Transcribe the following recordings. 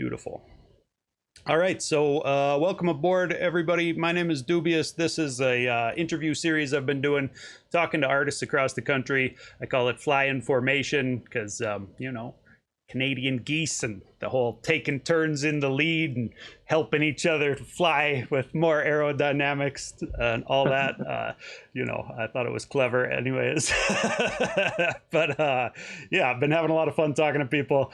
Beautiful. All right, so welcome aboard, everybody. My name is Dubious. This is a interview series I've been doing, talking to artists across the country. I call it Fly in Formation because, Canadian geese and the whole taking turns in the lead and helping each other fly with more aerodynamics and all that. I thought it was clever anyways. But yeah, I've been having a lot of fun talking to people.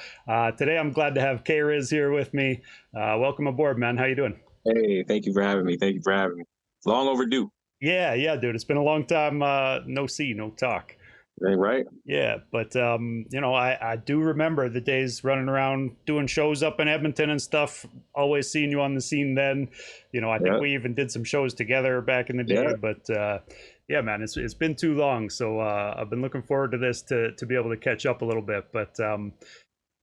Today I'm glad to have K-Riz here with me. Welcome aboard, man. How you doing? Hey, thank you for having me. Thank you for having me. Long overdue. Yeah, dude. It's been a long time. No see, no talk. Right? Yeah, but I do remember the days running around doing shows up in Edmonton and stuff. Always seeing you on the scene then. I think Yeah. we even did some shows together back in the day. Yeah. But yeah, man, it's been too long. So I've been looking forward to this to be able to catch up a little bit. But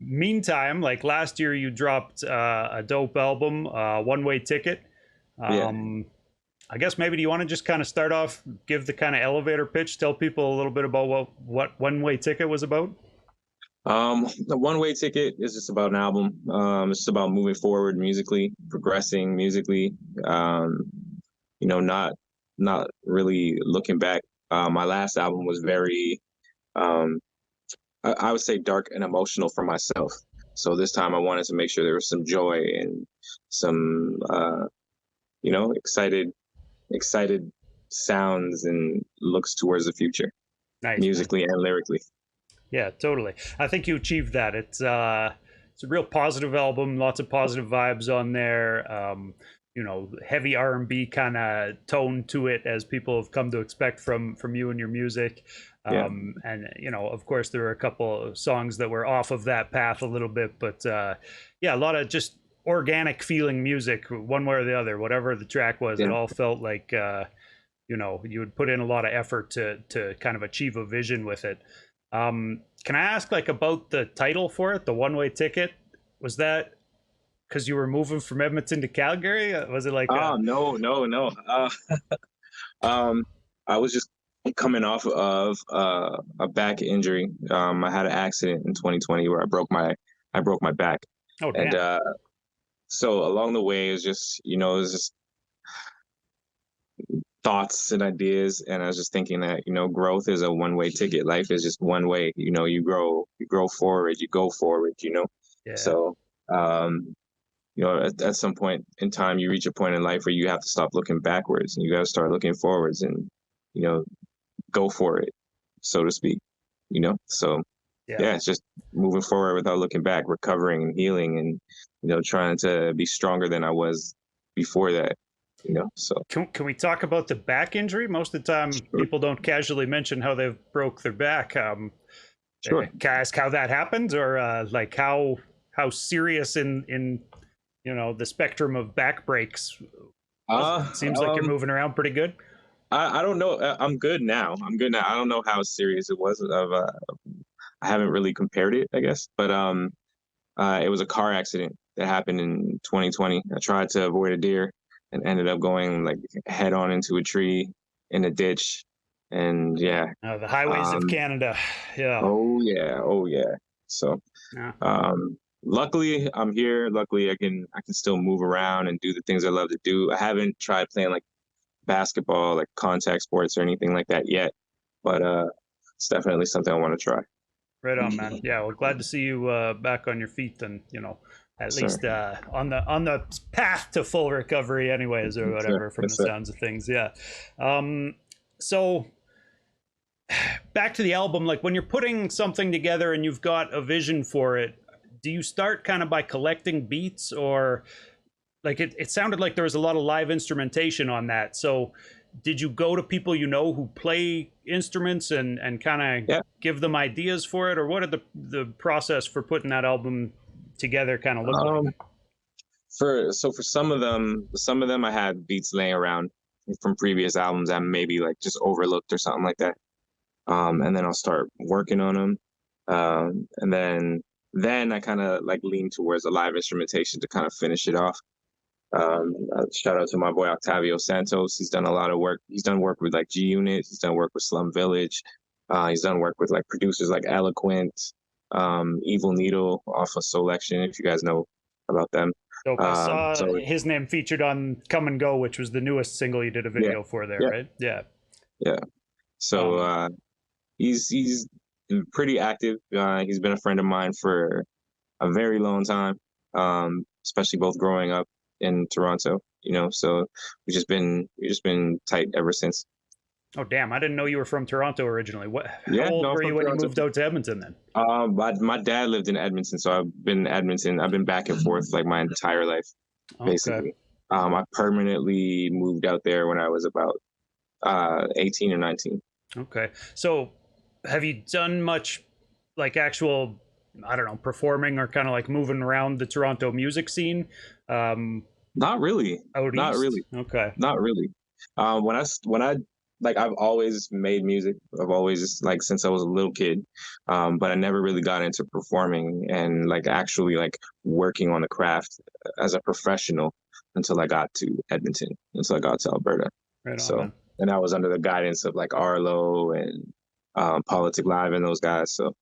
meantime, like last year, you dropped a dope album, One Way Ticket. Yeah. I guess maybe do you want to just kind of start off, give the kind of elevator pitch, tell people a little bit about what One Way Ticket was about? The One Way Ticket is just about an album. It's just about moving forward musically, progressing musically. Not really looking back. My last album was very, um, I would say, dark and emotional for myself. So this time I wanted to make sure there was some joy and some, excited sounds and looks towards the future, Nice, man. musically and lyrically. Yeah, totally. I think you achieved that. It's a real positive album, lots of positive vibes on there. Heavy R&B kind of tone to it, as people have come to expect from you and your music. Yeah. And of course, there were a couple of songs that were off of that path a little bit, but yeah, a lot of just organic feeling music, one way or the other. Whatever the track was, Yeah. it all felt like you would put in a lot of effort to kind of achieve a vision with it. Can I ask like about the title for it, the One Way Ticket? Was that because you were moving from Edmonton to Calgary? Was it like Oh, no. I was just coming off of a back injury. I had an accident in 2020 where I broke my back, oh and damn. so along the way, it was just thoughts and ideas, and I was just thinking that growth is a one way ticket. Life is just one way. You grow forward, you go forward. Yeah. So at some point in time, you reach a point in life where you have to stop looking backwards and you got to start looking forwards and you know go for it, so to speak. So Yeah. yeah, it's just moving forward without looking back, recovering and healing, and trying to be stronger than I was before that. So Can we talk about the back injury? Most of the time, sure, people don't casually mention how they broke their back. sure. Can I ask how that happened, or like how serious in the spectrum of back breaks was it? Uh, It seems like you're um, moving around pretty good. I don't know. I'm good now. I'm good now. I don't know how serious it was. I haven't really compared it, I guess, but it was a car accident that happened in 2020. I tried to avoid a deer and ended up going like head on into a tree in a ditch, and yeah. The highways of Um, Canada. Yeah. oh yeah. So Yeah. luckily I'm here. Luckily I can still move around and do the things I love to do. I haven't tried playing like basketball, like contact sports or anything like that yet, but it's definitely something I want to try. Right on, man. Yeah. Well, glad to see you back on your feet, and at Yes, sir. least on the path to full recovery, anyways, or Yes, sir. whatever, from Yes, the sir. sounds of things. Yeah. So back to the album, like when you're putting something together and you've got a vision for it, do you start kind of by collecting beats, or like it sounded like there was a lot of live instrumentation on that? So did you go to people who play instruments and kind of Yeah. give them ideas for it, or what did the process for putting that album together kind of look like? Um, for some of them I had beats laying around from previous albums that maybe like just overlooked or something like that. And then I'll start working on them. And then I kind of like lean towards the live instrumentation to kind of finish it off. Shout out to my boy Octavio Santos. He's done a lot of work. He's done work with like G Unit. He's done work with Slum Village. He's done work with like producers like Eloquent, Evil Needle off of Selection, if you guys know about them. Dope. I saw So his name featured on Come and Go, which was the newest single you did a yeah, video for there, yeah, right? Yeah. yeah. So Um, he's pretty active. He's been a friend of mine for a very long time, especially both growing up in Toronto. So we've just been tight ever since. oh, damn. I didn't know you were from Toronto originally. How Yeah, old no, I'm were you from when you Toronto. moved out to Edmonton then? My dad lived in Edmonton, so I've been in Edmonton. I've been back and forth like my entire life, Okay. basically. I permanently moved out there when I was about 18 or 19. Okay. So have you done much like actual, I don't know, performing or kind of like moving around the Toronto music scene? Um, Not really, Out not east? really, Okay. not really. When I like I've always made music. I've always like since I was a little kid, but I never really got into performing and like actually like working on the craft as a professional until I got to Edmonton, until I got to Alberta. Right on, So, man. and I was under the guidance of like Arlo and Politic Live and those guys. So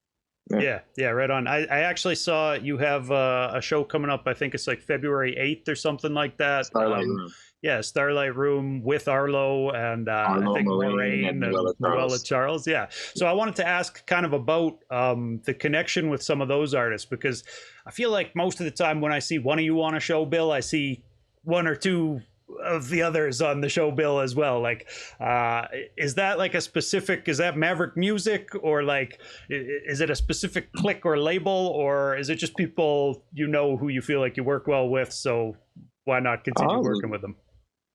yeah, Yeah, yeah, right on. I actually saw you have a show coming up. I think it's like February 8th or something like that. Starlight Room, Yeah, Starlight Room with Arlo and I Arlo, think Moraine, and Moraine and Noella Noella Charles. Charles. Yeah. So I wanted to ask kind of about the connection with some of those artists because I feel like most of the time when I see one of you on a show, Bill, I see one or two of the others on the show bill as well. Like is that like a specific, is that Maverick Music, or like is it a specific clique or label, or is it just people who you feel like you work well with, so why not continue working Um, with them?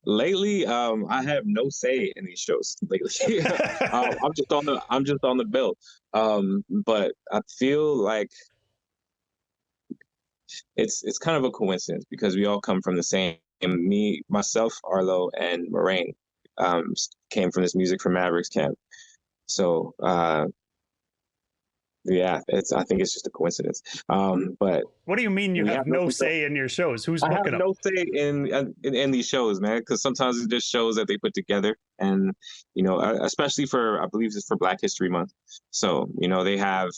Lately, I have no say in these shows lately. I'm just on the bill. But I feel like it's kind of a coincidence because we all come from the same. And me, myself, Arlo, and Moraine came from this music from Mavericks camp. So yeah, I think it's just a coincidence. But What do you mean you we have have no no control. say in your shows? Who's I have booking them? no say in these shows, man, because sometimes it's just shows that they put together, and especially for I believe it's for Black History Month. So they have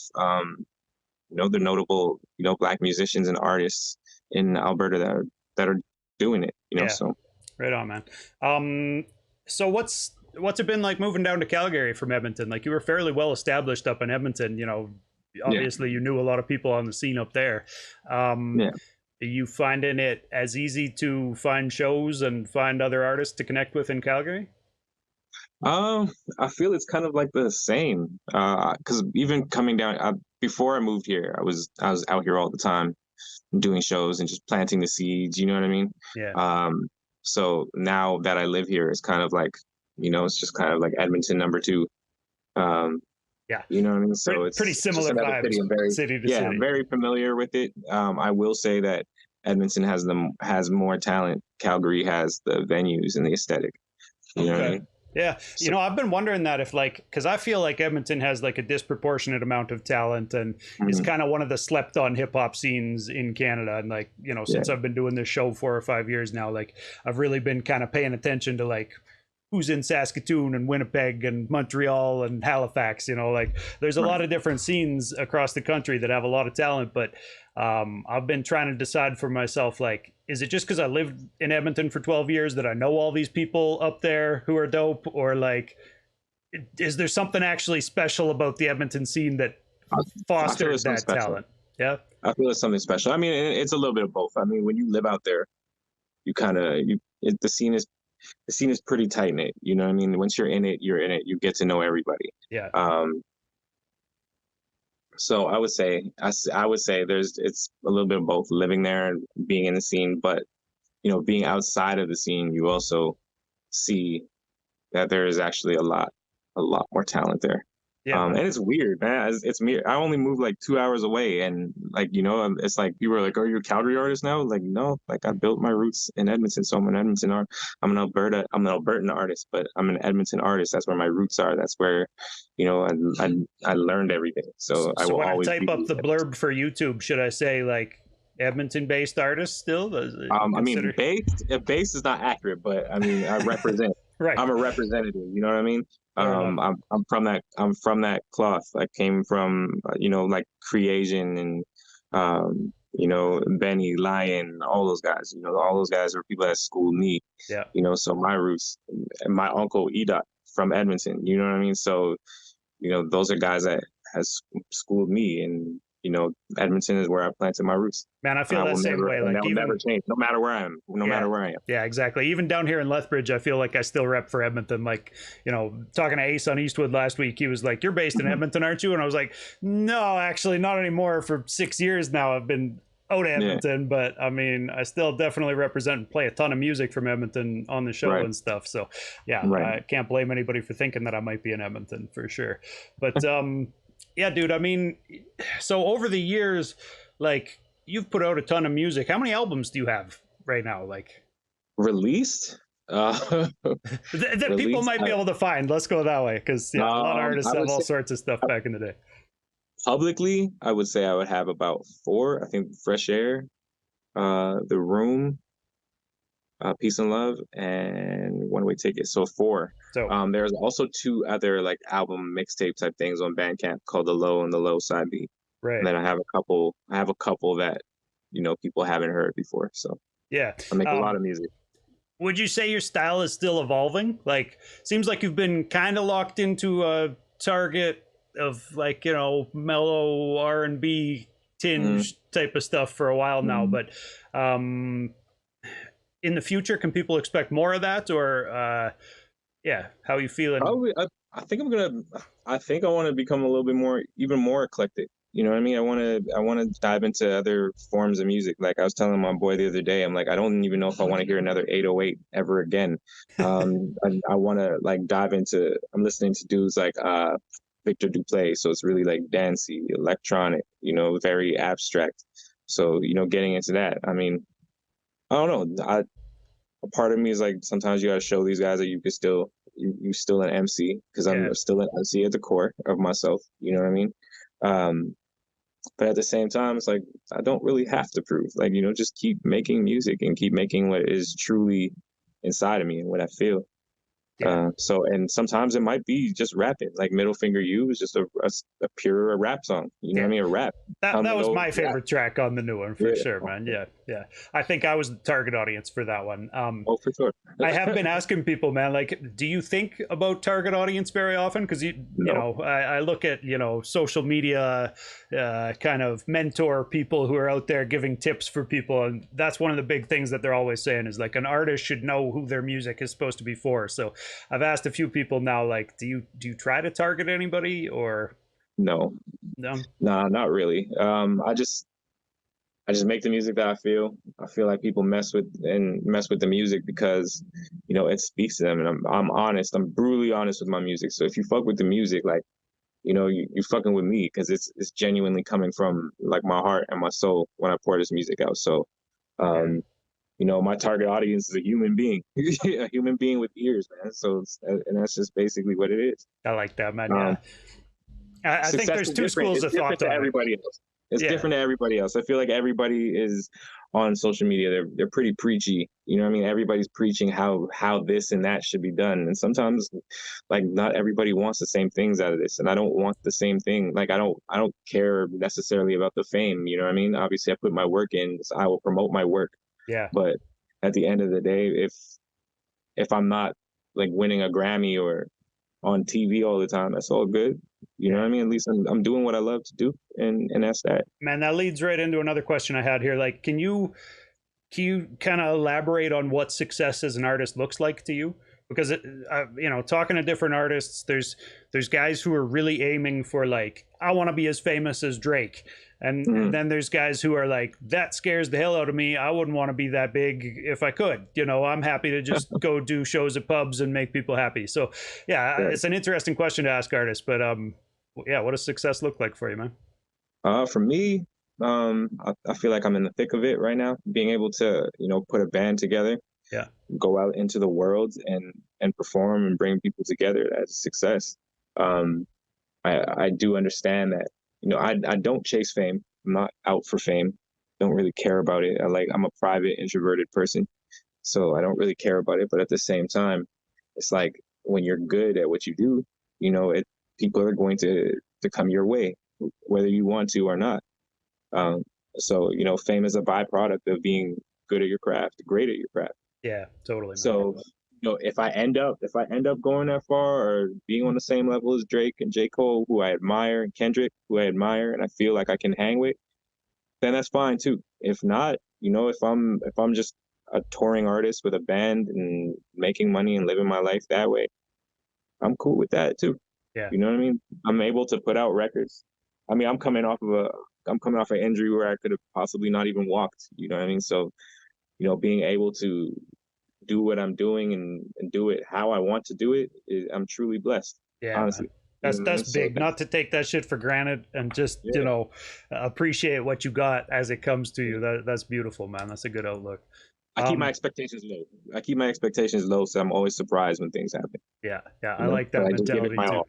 the notable Black musicians and artists in Alberta that are doing it. Yeah, So right on, man. um so what's it been like moving down to Calgary from Edmonton? Like, you were fairly well established up in Edmonton, yeah, obviously you knew a lot of people on the scene up there. um yeah. Are you finding it as easy to find shows and find other artists to connect with in Calgary? I feel it's kind of like the same. Because even coming down before I moved here, I was out here all the time doing shows and just planting the seeds. You know what I mean? Yeah, Um, so now that I live here, it's kind of like, it's just kind of like Edmonton number two. Um, yeah. you know what I mean? So Pretty it's just similar another vibes, city. I'm very, city to yeah, I'm city. very familiar with it. I will say that Edmonton has more talent. Calgary has the venues and the aesthetic. You know what I Okay. mean? Yeah. So I've been wondering that if, like, because I feel like Edmonton has like a disproportionate amount of talent and is mhm, kind of one of the slept on hip hop scenes in Canada. And like, yeah, since I've been doing this show 4 or 5 years now, like I've really been kind of paying attention to like who's in Saskatoon and Winnipeg and Montreal and Halifax. Like there's a right. lot of different scenes across the country that have a lot of talent, but I've been trying to decide for myself, like, is it just because I lived in Edmonton for 12 years that I know all these people up there who are dope, or like, is there something actually special about the Edmonton scene that I, I feel fostered it's something that special. talent? Yeah. I feel it's something special. I mean, it's a little bit of both. I mean, when you live out there, you kind of the scene is pretty tight knit. You know what I mean? Once you're in it, you're in it. You get to know everybody. Yeah. Um, so I would say it's a little bit of both living there and being in the scene, but being outside of the scene, you also see that there is actually a lot more talent there. Yeah, And man. it's weird, man. It's me. I only moved like 2 hours away, and like it's like people are like, "Are you a Calgary artist now?" Like, no, like I built my roots in Edmonton, so I'm an Edmonton art. I'm an Albertan artist, but I'm an Edmonton artist. That's where my roots are. That's where, I learned everything. So I So will when I always type be. up the blurb for YouTube, should I say like Edmonton based artist still? Does it I mean, consider? base is not accurate, but I mean, I represent. Right. I'm a representative. You know what I mean? Fair enough. I'm from that cloth. I came from like Creation and Benny, Lion, all those guys. All those guys are people that schooled me. Yeah. So my roots, and my uncle Edot from Edmonton. You know what I mean? So those are guys that has schooled me, and Edmonton is where I planted my roots, Man, I and feel that same way. and Like that will never even change, no matter where I am, no yeah, matter where I am. yeah, exactly. Even down here in Lethbridge, I feel like I still rep for Edmonton. Like, talking to Ace on Eastwood last week, he was like, "You're based in Edmonton, aren't you?" And I was like, "No, actually, not anymore. For 6 years now, I've been out of Yeah, Edmonton, but I mean, I still definitely represent and play a ton of music from Edmonton on the show right, and stuff. So, yeah, right. I can't blame anybody for thinking that I might be in Edmonton for sure. But yeah, dude. I mean, so over the years, like you've put out a ton of music. How many albums do you have right now? Like Released, that people released. might be able to find. Let's go that way, because yeah, a lot of artists I have would all say sorts of stuff back in the day. publicly, I would say I would have about four. I think Fresh Air, The Room, Peace and Love, and One Way Ticket. So four. So There's also two other like album mixtape type things on Bandcamp called The Low and The Low Side B. And right, then I have a couple. I have a couple that people haven't heard before. So yeah. I make a lot Um, of music. would you say your style is still evolving? Like, seems like you've been kind of locked into a target of like mellow R&B Mm, tinge type of stuff for a while now. mm. But um, in the future, can people expect more of that, or yeah, how are you feeling? Probably, I think I'm gonna. I think I want to become a little bit more, even more eclectic. You know what I mean? I want to dive into other forms of music. Like I was telling my boy the other day, I'm like, I don't even know if I want to hear another 808 ever again. I want to like dive into. I'm listening to dudes like Victor Duplay, so it's really like dancey, electronic. Very abstract. So getting into that. I mean, I don't know. A part of me is like sometimes you got to show these guys that you can still you still an MC, because Yeah, I'm still an MC at the core of myself. You know what I mean? Um, but at the same time, it's like I don't really have to prove. Like just keep making music and keep making what is truly inside of me and what I feel. yeah. And sometimes it might be just rapping. Like Middle Finger You is just a pure rap song. You know what I Yeah, mean? A rap. that was No my rap. favorite track on the new one for Yeah. sure, man. Yeah, yeah. I think I was the target audience for that one. Oh, for sure. I have been asking people, man, like, do you think about target audience very often? Because No. I look at social media, kind of mentor people who are out there giving tips for people, and that's one of the big things that they're always saying is like an artist should know who their music is supposed to be for. So I've asked a few people now, like, do you try to target anybody or No. no? Nah, not really. I just make the music that I feel. I feel like people mess with the music because, it speaks to them, and I'm honest. I'm brutally honest with my music. So if you fuck with the music, like, you fucking with me because it's genuinely coming from like my heart and my soul when I pour this music out. So, Yeah, um, my target audience is a human being, a human being with ears, man. So, and that's just basically what it is. I like that, man. Um, Yeah, I think Success there's is two different. schools It's of different thought to on it. everybody else. It's Yeah, different to everybody else. I feel like everybody is on social media. They're pretty preachy. You know what I mean? Everybody's preaching how this and that should be done. And sometimes like not everybody wants the same things out of this. And I don't want the same thing. Like I don't care necessarily about the fame. You know what I mean? Obviously I put my work in, so I will promote my work. yeah. But at the end of the day, if I'm not like winning a Grammy or on TV all the time, that's all good. You know what Yeah. I mean? At least I'm doing what I love to do, and that's that. Man, that leads right into another question I had here. Like, can you kind of elaborate on what success as an artist looks like to you? Because talking to different artists, there's guys who are really aiming for like, I want to be as famous as Drake, and Mhm. then there's guys who are like, that scares the hell out of me. I wouldn't want to be that big if I could. I'm happy to just go do shows at pubs and make people happy. So yeah, Right. it's an interesting question to ask artists, but yeah, what does success look like for you, man? For me, I feel like I'm in the thick of it right now. Being able to, put a band together, Yeah, go out into the world and perform and bring people together, that's a success. Um, I do understand that, I don't chase fame. I'm not out for fame. Don't really care about it. I'm a private, introverted person, so I don't really care about it. But at the same time, it's like when you're good at what you do, it people are going to come your way, whether you want to or not. Um, So, fame is a byproduct of being good at your craft, great at your craft. Yeah, totally, man. So, if I end up going that far or being on the same level as Drake and J. Cole, who I admire, and Kendrick, who I admire, and I feel like I can hang with, then that's fine too. If not, if I'm just a touring artist with a band and making money and living my life that way, I'm cool with that too. Yeah, You know what I mean? I'm able to put out records. I mean, I'm coming off an injury where I could have possibly not even walked. You know what I mean? So, being able to do what I'm doing and do it how I want to do it, I'm truly blessed, yeah, man. honestly. You know what I That's mean? So big. that's, Not to take that shit for granted, and just yeah. appreciate what you got as it comes to you. That's beautiful, man. That's a good outlook. I keep my Um, expectations low. I keep my expectations low, so I'm always surprised when things happen. yeah, yeah, I like But that I just give it mentality my too. all.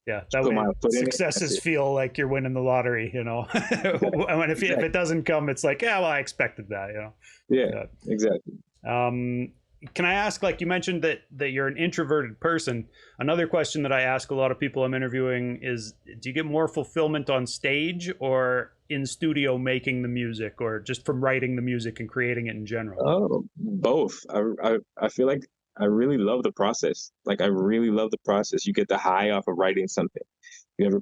Yeah, Just that put my way foot in it. That's successes it. feel like you're winning the lottery. Exactly. And if Exactly. it doesn't come, it's like, yeah, well, I expected that. Yeah. Yeah. Exactly. Can I ask, like you mentioned that you're an introverted person? Another question that I ask a lot of people I'm interviewing is, do you get more fulfillment on stage or in studio making the music, or just from writing the music and creating it in general? Oh, both. I feel like I really love the process. Like I really love the process. You get the high off of writing something. You ever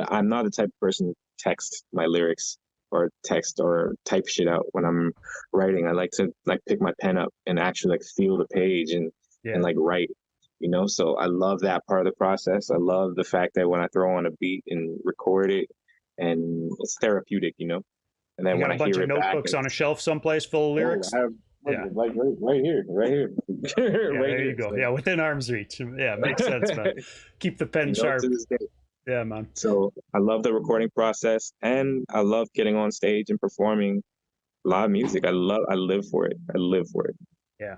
I'm not the type of person to text my lyrics or text or type shit out when I'm writing. I like to like pick my pen up and actually like feel the page and Yeah, like write. So I love that part of the process. I love the fact that when I throw on a beat and record it, and it's therapeutic. And you then got when a I bunch hear of it back, notebooks and on a shelf someplace full of oh, lyrics. I have Yeah, like right here, right here, yeah, right there you here. go. So Yeah, within arm's reach. Yeah, makes sense, man. Keep the pen to sharp. this day. Yeah, man. So I love the recording process, and I love getting on stage and performing live music. I live for it. I live for it. Yeah,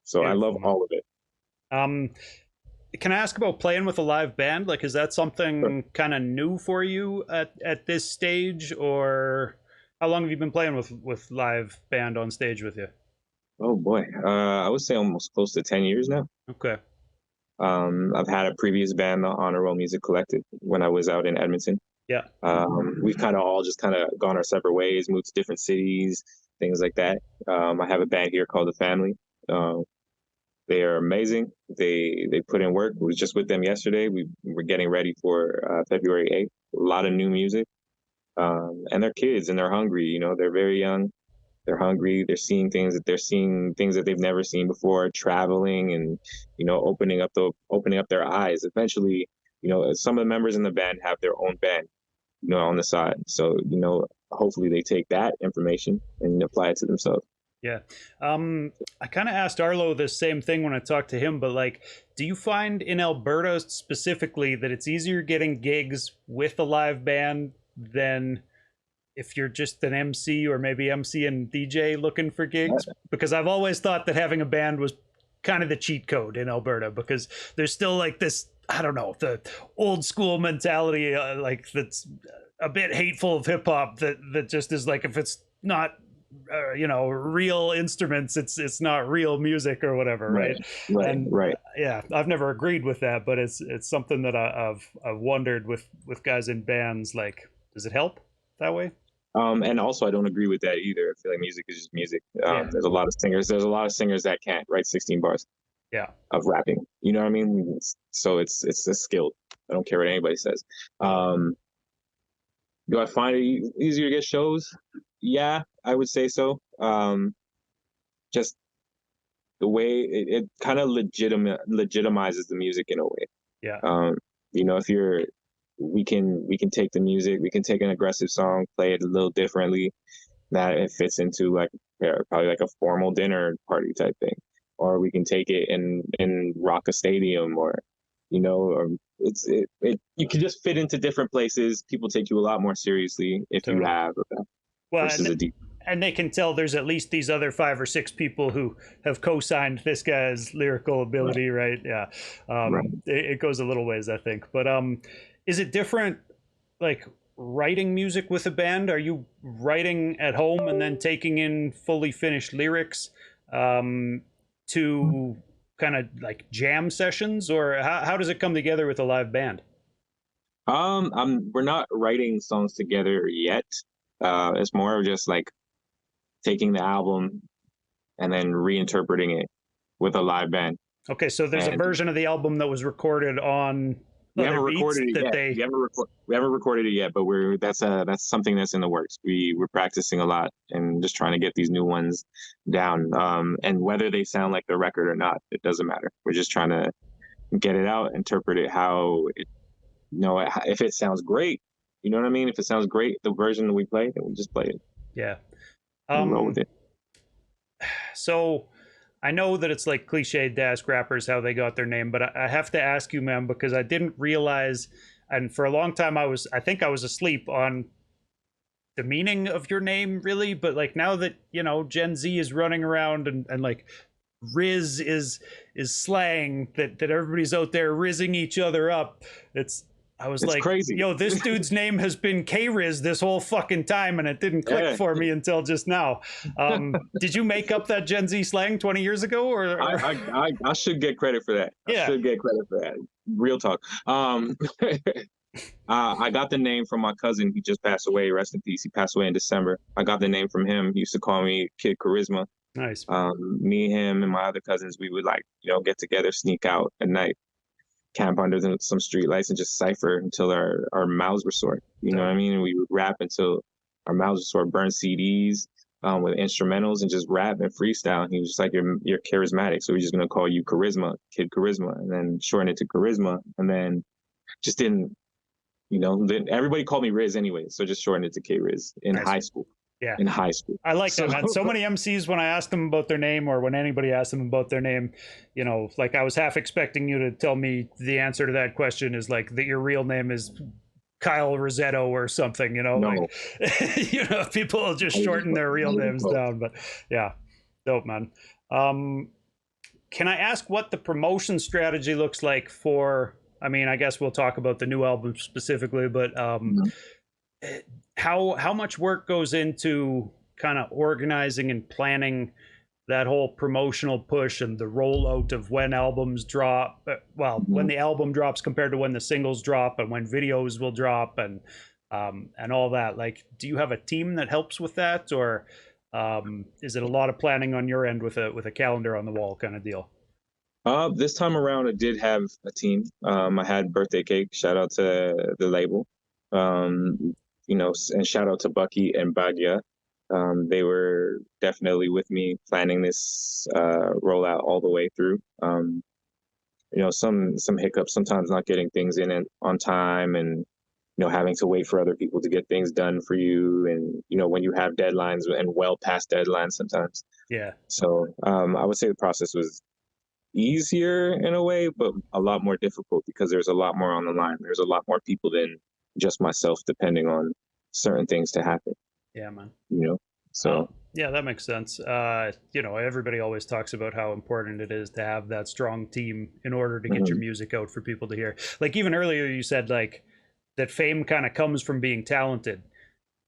So I love beautiful, man. all of it. Um, can I ask about playing with a live band? Like, is that Sure. something kind of new for you at this stage, or how long have you been playing with live band on stage with you? Oh boy, I would say almost close to 10 years now. Okay. I've had a previous band, the Honor Roll Music Collective, when I was out in Edmonton. Yeah. We've kind of all just kind of gone our separate ways, moved to different cities, things like that. I have a band here called The Family. Uh, they are amazing. They put in work. We was just with them yesterday. We were getting ready for February 8th. A lot of new music, and they're kids and they're hungry. They're very young. They're hungry. They're seeing things that they've never seen before. Traveling and opening up their eyes. Eventually, some of the members in the band have their own band, on the side. So, hopefully they take that information and apply it to themselves. Yeah. I kind of asked Arlo the same thing when I talked to him, but like, do you find in Alberta specifically that it's easier getting gigs with a live band than if you're just an MC or maybe MC and DJ looking for gigs? Because I've always thought that having a band was kind of the cheat code in Alberta, because there's still like this, I don't know, the old school mentality, like that's a bit hateful of hip hop, that just is like, if it's not real instruments, it's not real music or whatever, right? Right, right, And right. yeah, I've never agreed with that, but it's something that I've wondered with guys in bands, like, does it help that way? And also, I don't agree with that either. I feel like music is just music. Yeah, There's a lot of singers. There's a lot of singers that can't write 16 bars yeah, of rapping. You know what I mean? So it's a skill. I don't care what anybody says. Um, do I find it easier to get shows? Yeah, I would say so. Just the way it kind of legitimizes the music in a way. yeah, Um, if we can take the music, we can take an aggressive song, play it a little differently, that it fits into like, yeah, probably like a formal dinner party type thing, or we can take it and rock a stadium, or you can just fit into different places. People take you a lot more seriously if you totally. have Well, versus a deep. and they can tell there's at least these other 5 or 6 people who have co-signed this guy's lyrical Right, ability, right? Yeah. right. It goes a little ways, I think. But is it different, like, writing music with a band? Are you writing at home and then taking in fully finished lyrics um, to kind of like jam sessions, or how does it come together with a live band? We're not writing songs together yet. It's more of just like taking the album and then reinterpreting it with a live band. Okay, so there's a And version of the album that was recorded on we other haven't beats recorded it that yet. they. We haven't recorded it yet, but that's something that's in the works. We're practicing a lot and just trying to get these new ones down. And whether they sound like the record or not, it doesn't matter. We're just trying to get it out, interpret it how it, if it sounds great, you know what I mean? If it sounds great, the version that we play, then we just play it Yeah. and roll with it. So I know that it's like cliched to ask rappers how they got their name, but I have to ask you, man, because I didn't realize, and for a long time I think I was asleep on the meaning of your name, really. But like now that Gen Z is running around and like Riz is slang that everybody's out there rizzing each other up. I was It's like, crazy. yo, this dude's name has been K-Riz this whole fucking time, and it didn't click for me until just now. Did you make up that Gen Z slang 20 years ago? Or? I should get credit for that. Yeah. I should get credit for that. Real talk. I got the name from my cousin. He just passed away. Rest in peace. He passed away in December. I got the name from him. He used to call me Kid Charisma. Nice. Me, him, and my other cousins, we would get together, sneak out at night, camp under some street lights, and just cipher until our mouths were sore. You know what I mean? And we would rap until our mouths were sore, burn CDs with instrumentals, and just rap and freestyle. And he was just like, you're charismatic, so we're just gonna call you Charisma, Kid Charisma, and then shorten it to Charisma, and then just didn't, then everybody called me Riz anyway, so just shortened it to K-Riz in high school. Yeah. In high school. I like that, man. So many MCs, when I asked them about their name, or when anybody asked them about their name, like I was half expecting you to tell me the answer to that question is like that your real name is Kyle Rosetto or something, No. Like, people just shorten their real names down. But yeah, dope, man. Can I ask what the promotion strategy looks like for, I mean, I guess we'll talk about the new album specifically, but how much work goes into kind of organizing and planning that whole promotional push and the rollout of when albums drop, when the album drops compared to when the singles drop, and when videos will drop, and all that? Like, do you have a team that helps with that, or is it a lot of planning on your end with a calendar on the wall kind of deal? This time around, I did have a team. I had Birthday Cake. Shout out to the label. And shout out to Bucky and Bagya. They were definitely with me planning this rollout all the way through. Some hiccups, sometimes not getting things in on time, and having to wait for other people to get things done for you, and when you have deadlines and well past deadlines sometimes. Yeah. So I would say the process was easier in a way, but a lot more difficult because there's a lot more on the line. There's a lot more people than just myself depending on certain things to happen. Yeah, man. So yeah, that makes sense. Everybody always talks about how important it is to have that strong team in order to get your music out for people to hear. Like, even earlier you said like that fame kind of comes from being talented.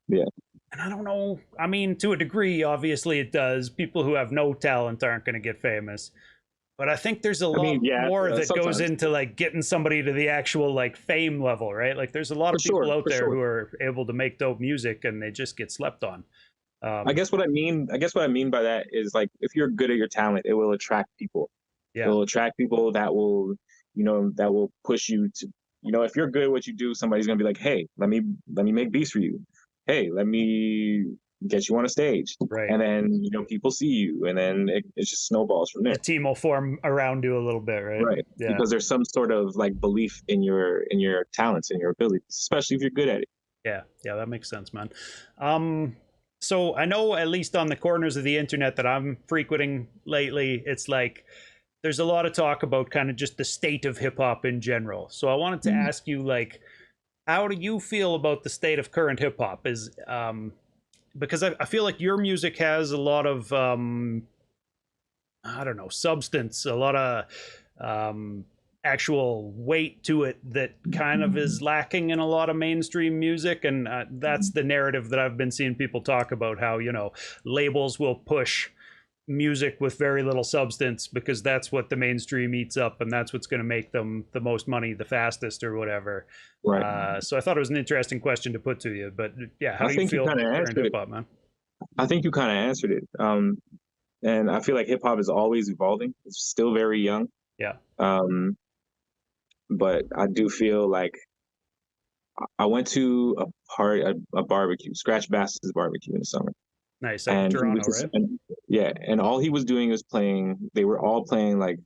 Yeah. And I don't know, I mean, to a degree, obviously it does. People who have no talent aren't going to get famous. But I think there's a lot more that goes into like getting somebody to the actual like fame level, right? Like, there's a lot of people out there who are able to make dope music and they just get slept on. I guess what I mean by that is, like, if you're good at your talent, it will attract people. Yeah. It will attract people that will push you to, if you're good at what you do, somebody's gonna be like, hey, let me make beats for you. Hey, let me get you on a stage. Right. And then people see you, and then it just snowballs from there. The team will form around you a little bit, right? Right. Yeah. Because there's some sort of like belief in your talents and your abilities, especially if you're good at it. Yeah, that makes sense, man. So I know, at least on the corners of the internet that I'm frequenting lately, it's like there's a lot of talk about kind of just the state of hip hop in general. So I wanted to ask you, like, how do you feel about the state of current hip hop? Is because I feel like your music has a lot of I don't know, substance, a lot of actual weight to it that kind of is lacking in a lot of mainstream music. And that's the narrative that I've been seeing people talk about, how labels will push music with very little substance, because that's what the mainstream eats up, and that's what's going to make them the most money the fastest or whatever. Right. So I thought it was an interesting question to put to you. But yeah, how I do you think you feel kind about of current answered hip it. hop, man? I think you kind of answered it. And I feel like hip hop is always evolving. It's still very young. Yeah. But I do feel like I went to a barbecue, Scratch Bass's barbecue in the summer, Nice. Out in and he was Toronto, just, right? yeah, and all he was doing was playing. They were all playing like,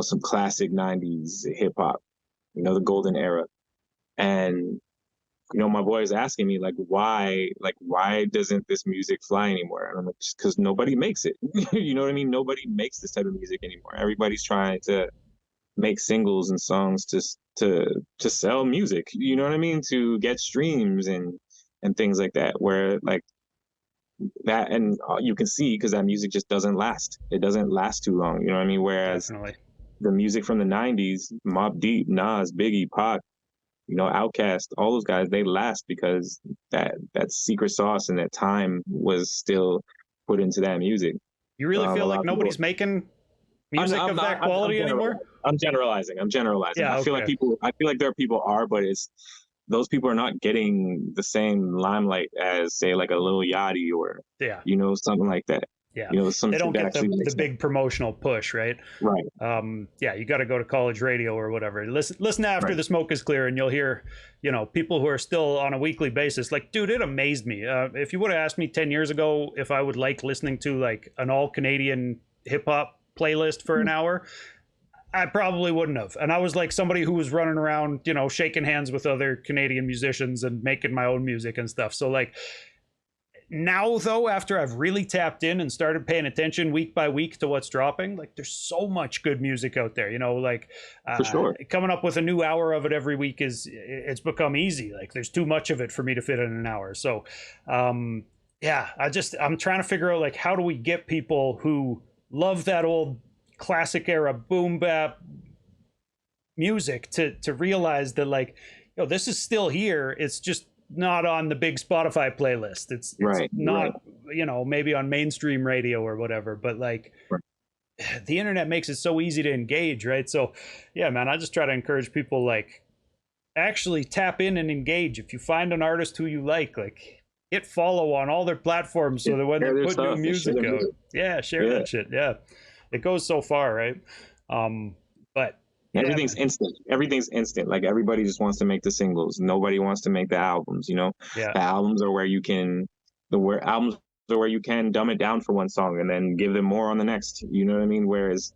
some classic '90s hip hop, the golden era, and my boy is asking me why doesn't this music fly anymore? And I'm like, just because nobody makes it. You know what I mean? Nobody makes this type of music anymore. Everybody's trying to make singles and songs to sell music. You know what I mean? To get streams and things like that. Where like that, and you can see because that music just doesn't last. It doesn't last too long. You know what I mean? Whereas Definitely. the music from the '90s, Mobb Deep, Nas, Biggie, Pac, Outkast, all those guys, they last because that secret sauce and that time was still put into that music. You really A feel lot like of people. nobody's making music I'm of not. that quality anymore? I'm generalizing. I'm generalizing. Yeah. I feel like Okay. people. I feel like there are people are, but it's those people are not getting the same limelight as say like a Lil Yachty or Yeah. Something like that. Yeah. They Something don't that get actually the makes sense. big promotional push, right? Right. Yeah, you got to go to college radio or whatever. Listen after Right. the smoke is clear, and you'll hear, people who are still on a weekly basis. Like, dude, it amazed me. If you would have asked me 10 years ago if I would like listening to like an all Canadian hip hop playlist for an hour, I probably wouldn't have. And I was like somebody who was running around, shaking hands with other Canadian musicians and making my own music and stuff. So like, now though, after I've really tapped in and started paying attention week by week to what's dropping, like there's so much good music out there, like For sure. coming up with a new hour of it every week it's become easy. Like there's too much of it for me to fit in an hour. So yeah, I'm trying to figure out like how do we get people who love that old classic era boom bap music to realize that like, this is still here. It's just not on the big Spotify playlist. It's Right. not, maybe on mainstream radio or whatever, but like Right. the internet makes it so easy to engage, right? So yeah, man, I just try to encourage people like actually tap in and engage. If you find an artist who you like hit follow on all their platforms so that when they put new music out, yeah, share that shit. Yeah. It goes so far, right? But everything's instant. Everything's instant. Like everybody just wants to make the singles. Nobody wants to make the albums. Yeah. The albums are where you can, albums are where you can dumb it down for one song and then give them more on the next. You know what I mean? Whereas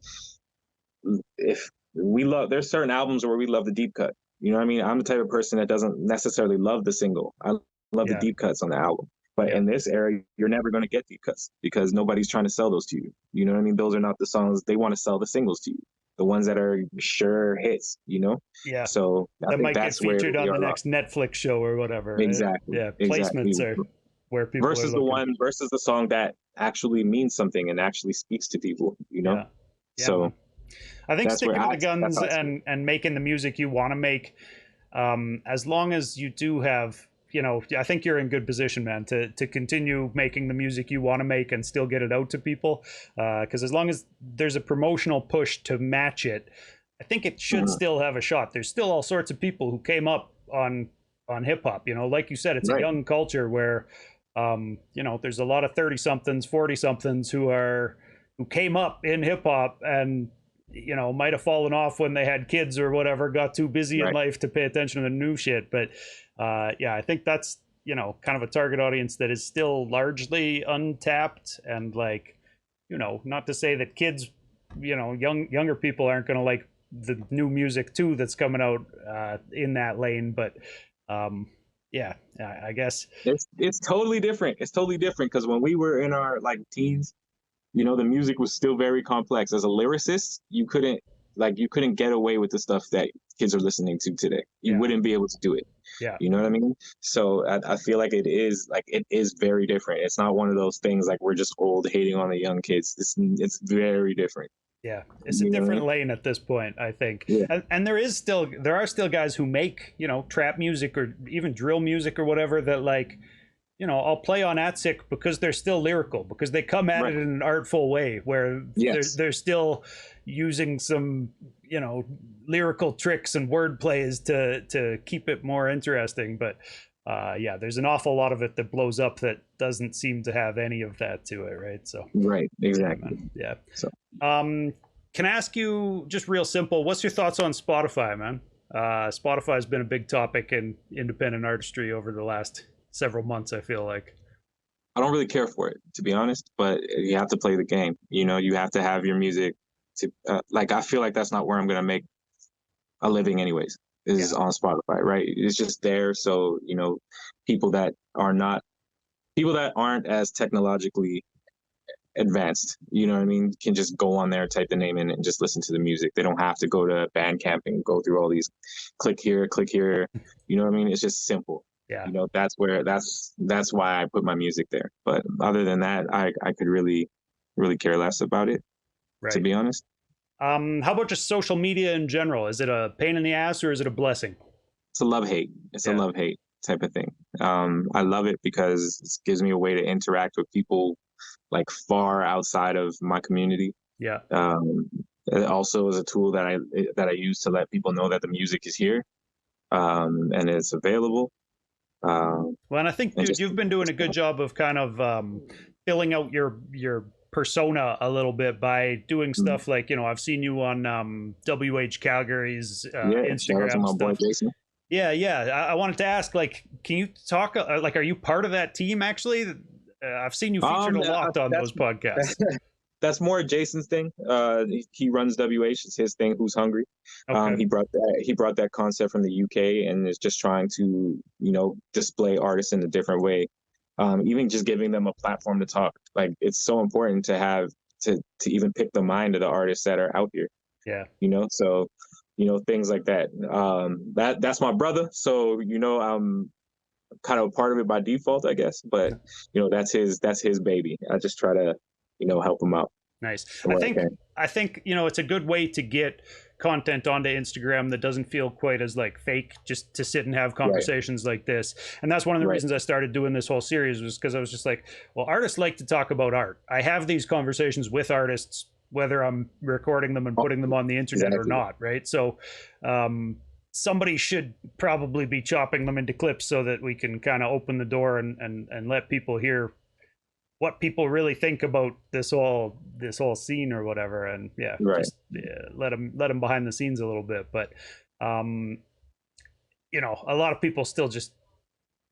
if there's certain albums where we love the deep cut. You know what I mean? I'm the type of person that doesn't necessarily love the single. I love the deep cuts on the album. But in this era, you're never going to get deep cuts because nobody's trying to sell those to you. You know what I mean? Those are not the songs they want to sell the singles to you. The ones that are sure hits, Yeah. So I think might that's get featured where on the next Netflix show or whatever. Right? Exactly. Yeah. Exactly. Placements are where people versus the song that actually means something and actually speaks to people. Yeah. So I think sticking to the guns and making the music you want to make, as long as you do have, I think you're in good position, man, to continue making the music you want to make and still get it out to people. Because as long as there's a promotional push to match it, I think it should still have a shot. There's still all sorts of people who came up on hip hop. Like you said, it's a young culture where, there's a lot of 30 somethings, 40 somethings who came up in hip hop and might have fallen off when they had kids or whatever, got too busy in life to pay attention to the new shit. But yeah, I think that's kind of a target audience that is still largely untapped. And like, not to say that kids, younger people aren't going to like the new music too that's coming out in that lane. But yeah, I guess it's totally different. It's totally different because when we were in our like teens, the music was still very complex. As a lyricist, you couldn't get away with the stuff that kids are listening to today. You wouldn't be able to do it. Yeah. You know what I mean? So I feel like it is very different. It's not one of those things like we're just old hating on the young kids. It's very different. Yeah, it's a different lane at this point, I think. Yeah. And there are still guys who make, trap music or even drill music or whatever that like, I'll play on Atzik because they're still lyrical, because they come at Right. it in an artful way where Yes. they're still using some, lyrical tricks and word plays to keep it more interesting. But yeah, there's an awful lot of it that blows up that doesn't seem to have any of that to it, right? So Right. yeah, Exactly. man. Yeah. So Can I ask you, just real simple, what's your thoughts on Spotify, man? Spotify has been a big topic in independent artistry over the last several months, I feel like. I don't really care for it, to be honest, but you have to play the game. You have to have your music to like. I feel like that's not where I'm gonna make a living, anyways. Is Yeah. on Spotify, right? It's just there, so people that are not people that aren't as technologically advanced, you know what I mean, can just go on there, type the name in, and just listen to the music. They don't have to go to Bandcamp and go through all these click here, click here. You know what I mean? It's just simple. Yeah. That's why I put my music there. But other than that, I could really care less about it, to Right. be honest. How about just social media in general? Is it a pain in the ass or is it a blessing? It's a love hate. It's a Yeah. love hate type of thing. I love it because it gives me a way to interact with people like far outside of my community. Yeah. It also is a tool that I use to let people know that the music is here, and it's available. Well, and I think, And dude, just you've been doing a good job of kind of filling out your persona a little bit by doing stuff like, I've seen you on WH Calgary's yeah, shout out to Instagram my boy stuff. Jason. Yeah, yeah. I wanted to ask, like, can you talk, like, are you part of that team actually? I've seen you featured a lot on those podcasts. That's more Jason's thing. He runs WH. It's his thing. Who's hungry? Okay. He brought that concept from the UK and is just trying to display artists in a different way. Even just giving them a platform to talk. Like it's so important to have to even pick the mind of the artists that are out here. Yeah. So things like that. That's my brother. So I'm kind of a part of it by default, I guess. But that's his baby. I just try to help him out. Nice. Where I can. I think it's a good way to get content onto Instagram that doesn't feel quite as like fake, just to sit and have conversations like this. And that's one of the Right. reasons I started doing this whole series, was because I was just like, well, artists like to talk about art. I have these conversations with artists, whether I'm recording them and putting them on the internet or Exactly. not, right? So somebody should probably be chopping them into clips so that we can kind of open the door and let people hear what people really think about this whole scene or whatever. And yeah, Right. just let them behind the scenes a little bit. But a lot of people still just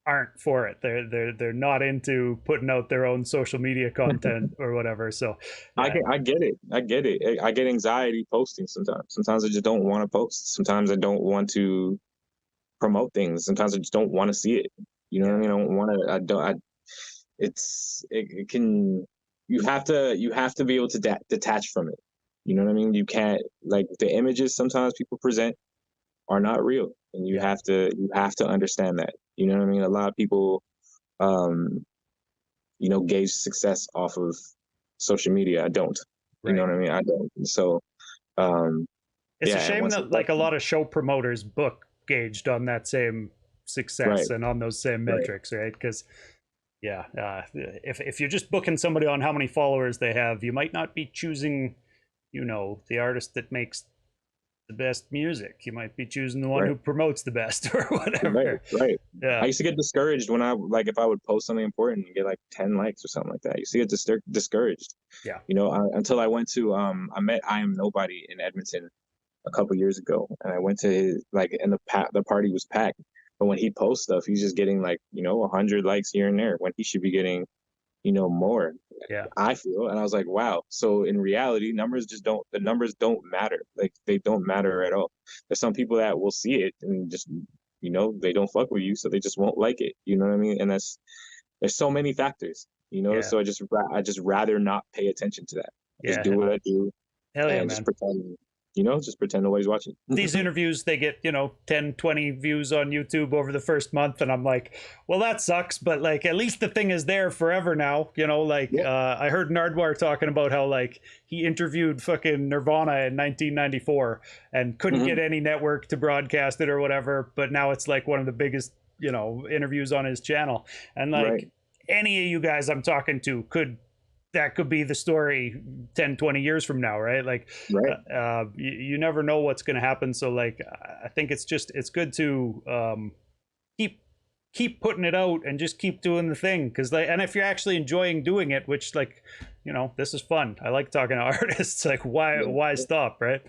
aren't for it. They're not into putting out their own social media content or whatever. So yeah. I get it. I get anxiety posting sometimes. Sometimes I just don't want to post. Sometimes I don't want to promote things. Sometimes I just don't want to see it. You know what I mean? I don't want to. I don't. It can. You have to be able to detach from it. You know what I mean? You can't, like, the images sometimes people present are not real, and you have to understand that. You know what I mean? A lot of people gauge success off of social media. I don't. You know what I mean? I don't. So it's yeah, a shame that like a lot of show promoters book gauged on that same success and on those same metrics, right? Because yeah, if you're just booking somebody on how many followers they have, you might not be choosing, the artist that makes the best music. You might be choosing the one who promotes the best or whatever. Right. Yeah. I used to get discouraged when if I would post something important and get like 10 likes or something like that. I used to get discouraged. Yeah. Until I went to I met I Am Nobody in Edmonton a couple years ago, and I went to his, and the party was packed. But when he posts stuff, he's just getting 100 likes here and there when he should be getting more. Yeah. I feel, and I was like, wow. So in reality, the numbers don't matter. Like, they don't matter at all. There's some people that will see it and just they don't fuck with you, so they just won't like it. You know what I mean? And there's so many factors. So I just rather not pay attention to that. Just do what I do. Hell yeah, and man. just pretend nobody's watching. These interviews, they get 10, 20 views on YouTube over the first month, and I'm like, well, that sucks, but like at least the thing is there forever now. I heard Nardwar talking about how like he interviewed fucking Nirvana in 1994 and couldn't get any network to broadcast it or whatever, but now it's like one of the biggest interviews on his channel. And like any of you guys I'm talking to could be the story 10, 20 years from now, right? Like, Right. you never know what's going to happen. So like, I think it's good to keep putting it out and just keep doing the thing. Because like, and if you're actually enjoying doing it, which like, this is fun. I like talking to artists. Like, why stop, right?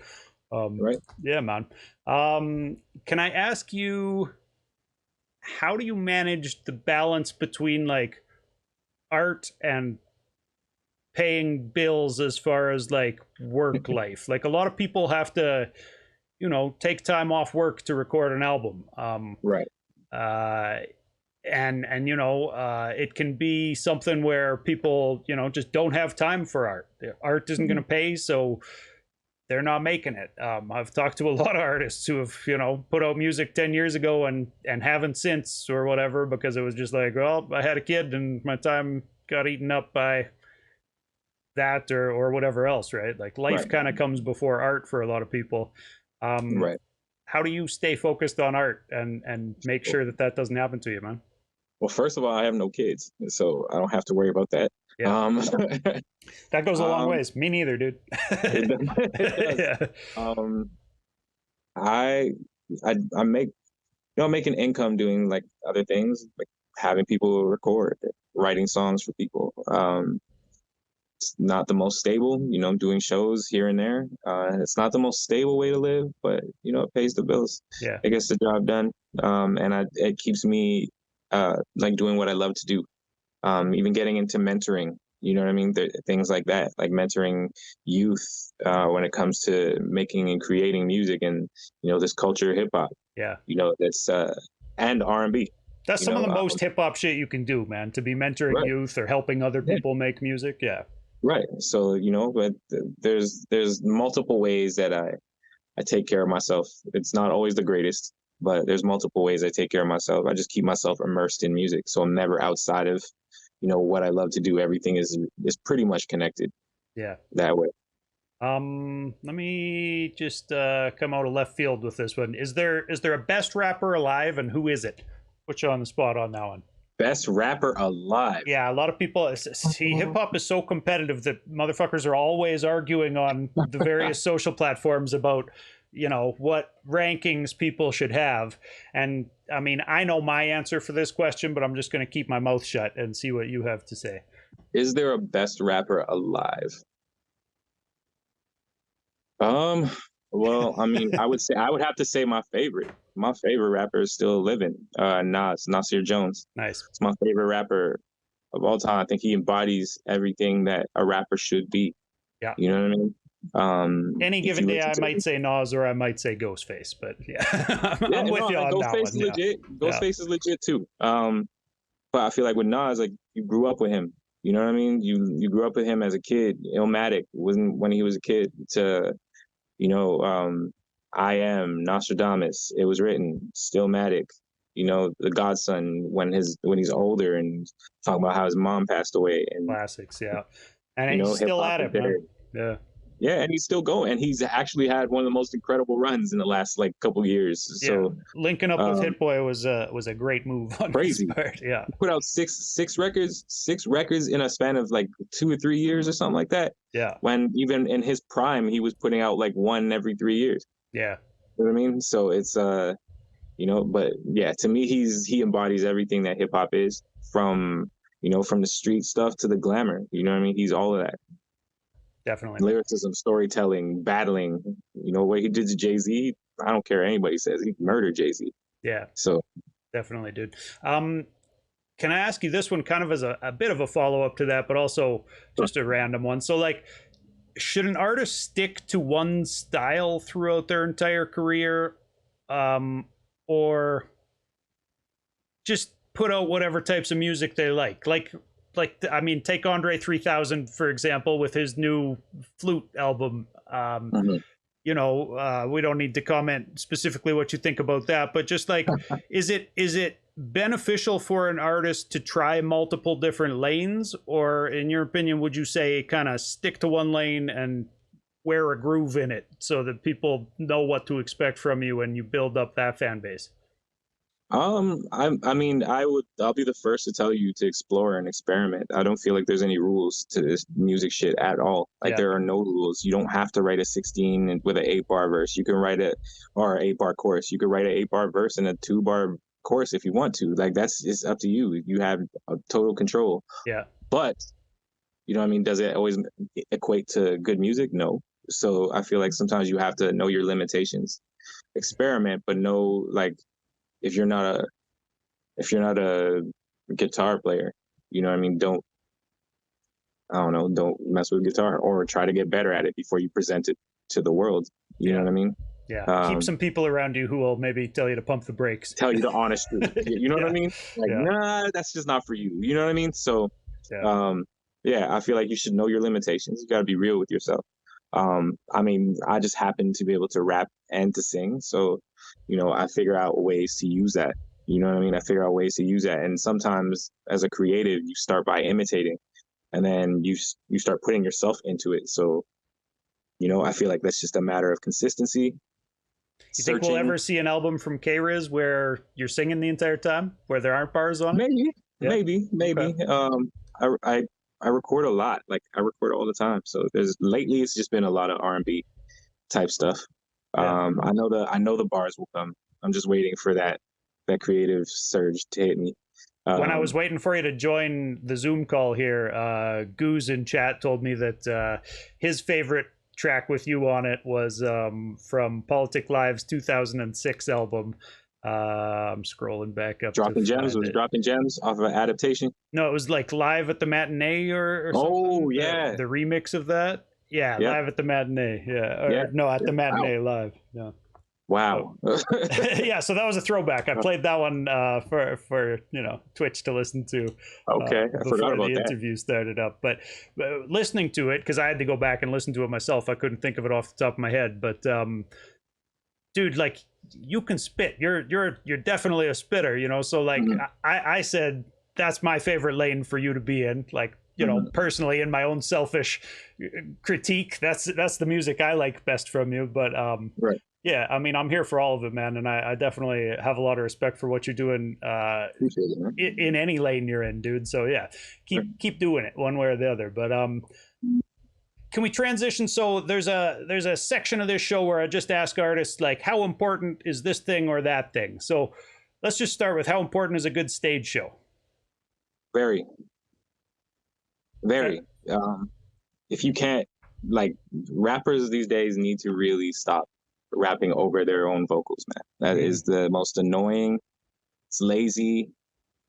Right. Yeah, man. Can I ask you, how do you manage the balance between like art and paying bills as far as like work life? Like a lot of people have to, take time off work to record an album. Right. Uh, and it can be something where people, just don't have time for art. The art isn't going to pay, so they're not making it. I've talked to a lot of artists who have, put out music 10 years ago and haven't since or whatever, because it was just like, well, I had a kid and my time got eaten up by that or whatever else, right? Like life kind of comes before art for a lot of people. Right. How do you stay focused on art and make sure that doesn't happen to you, man? Well, first of all, I have no kids, so I don't have to worry about that. Yeah. That goes a long ways. Me neither, dude. It does. Yeah. I make make an income doing like other things, like having people record, writing songs for people. It's not the most stable, doing shows here and there. It's not the most stable way to live, but it pays the bills. Yeah. It gets the job done. And it keeps me like doing what I love to do. Even getting into mentoring, you know what I mean? Things like that, like mentoring youth when it comes to making and creating music and, this culture, hip hop, Yeah. that's and R&B. That's some of the most hip hop shit you can do, man, to be mentoring youth or helping other people make music. Yeah. Right. So, but there's multiple ways that I take care of myself. It's not always the greatest, but there's multiple ways I take care of myself. I just keep myself immersed in music. So I'm never outside of, what I love to do. Everything is pretty much connected. Yeah. That way. Let me just come out of left field with this one. Is there a best rapper alive, and who is it? Put you on the spot on that one. Best rapper alive. Yeah, a lot of people see hip hop is so competitive that motherfuckers are always arguing on the various social platforms about, what rankings people should have. And I mean, I know my answer for this question, but I'm just going to keep my mouth shut and see what you have to say. Is there a best rapper alive? Well, I mean, I would have to say my favorite. My favorite rapper is still living. Nasir Jones. Nice. It's my favorite rapper of all time. I think he embodies everything that a rapper should be. Yeah. You know what I mean? Any given day, I might say Nas or I might say Ghostface, but yeah, I'm with you on that one. Ghostface is legit. Ghostface is legit too. But I feel like with Nas, like you grew up with him. You know what I mean? You grew up with him as a kid. Illmatic wasn't when he was a kid to, I Am, Nostradamus, It Was Written, Stillmatic, The Godson when he's older and talking about how his mom passed away. And classics, yeah. And he's still at it, man. Yeah. Yeah, and he's still going. And he's actually had one of the most incredible runs in the last couple years. So linking up with Hit Boy was a great move on crazy. His part. Yeah. He put out six records in a span of 2 or 3 years or something like that. Yeah. When even in his prime, he was putting out one every 3 years. Yeah. You know what I mean? So it's but yeah, to me he embodies everything that hip hop is, from from the street stuff to the glamour. You know what I mean? He's all of that. Definitely. Lyricism, storytelling, battling. What he did to Jay-Z, I don't care what anybody says. He murdered Jay-Z. Yeah. So definitely, dude. Can I ask you this one kind of as a bit of a follow-up to that, but also just a random one? So should an artist stick to one style throughout their entire career, or just put out whatever types of music they like? I mean, take Andre 3000, for example, with his new flute album. We don't need to comment specifically what you think about that, but just is it beneficial for an artist to try multiple different lanes, or in your opinion, would you say kind of stick to one lane and wear a groove in it so that people know what to expect from you and you build up that fan base? I mean, I'll be the first to tell you to explore and experiment. I don't feel like there's any rules to this music shit at all. Like Yeah, there are no rules. You don't have to write a 16 with an 8 bar verse. You can write a or 8 bar chorus. You could write an 8 bar verse and a 2 bar chorus if you want to. Like that's it's up to you. You have total control. yeah. But you know what I mean? Does it always equate to good music? No. So I feel like sometimes you have to know your limitations. Experiment, but know like if you're not a if you're not a guitar player, you know what I mean? Don't I don't know, don't mess with guitar or try to get better at it before you present it to the world. You know Yeah. what I mean? Yeah. Keep Um, some people around you who will maybe tell you to pump the brakes. tell you the honest truth. You know what I Yeah. mean? Like, Yeah. nah, that's just not for you. You know what I mean? So, Yeah. um, yeah, I feel like you should know your limitations. You got to be real with yourself. I mean, I just happen to be able to rap and to sing, so I figure out ways to use that. You know what I mean? I figure out ways to use that, and sometimes as a creative, you start by imitating, and then you start putting yourself into it. So, I feel like that's just a matter of consistency, You think we'll searching. ever see an album from K-Riz where you're singing the entire time, where there aren't bars on it? Maybe, Yeah. maybe, Okay. maybe. I, I I record a lot. Like I record all the time. So there's lately it's just been a lot of R&B type stuff. Yeah. I know the bars will come. I'm just waiting for that creative surge to hit me. When I was Um, waiting for you to join the Zoom call here, Goose in chat told me that his favorite track with you on it was from Politic Live's 2006 album. I'm scrolling back up to dropping gems find was it. dropping gems off of an adaptation. No, it was like Live at the Matinee or Oh something. yeah, The remix of that. Yeah, yep, Live at the Matinee. Yeah, or yep, no, at the yep. Wow, Matinee Live. Yeah. So wow. yeah, so that was a throwback. I played that one for Twitch to listen to Okay, I forgot before about the that. interview started up. But listening to it, because I had to go back and listen to it myself, I couldn't think of it off the top of my head. But dude, like you can spit. You're definitely a spitter. So like Mhm, I said that's my favorite lane for you to be in. Like mhm. personally in my own selfish critique, that's the music I like best from you. But Right. yeah, I mean, I'm here for all of it, man, and I definitely have a lot of respect for what you're doing Appreciate it, man. in any lane you're in, dude. So yeah, Right. keep doing it one way or the other. But can we transition? So there's a section of this show where I just ask artists like, how important is this thing or that thing? So let's just start with how important is a good stage show? Very, Okay. very. If you can't, like, rappers these days need to really stop rapping over their own vocals, man. That Mm, is the most annoying. It's lazy.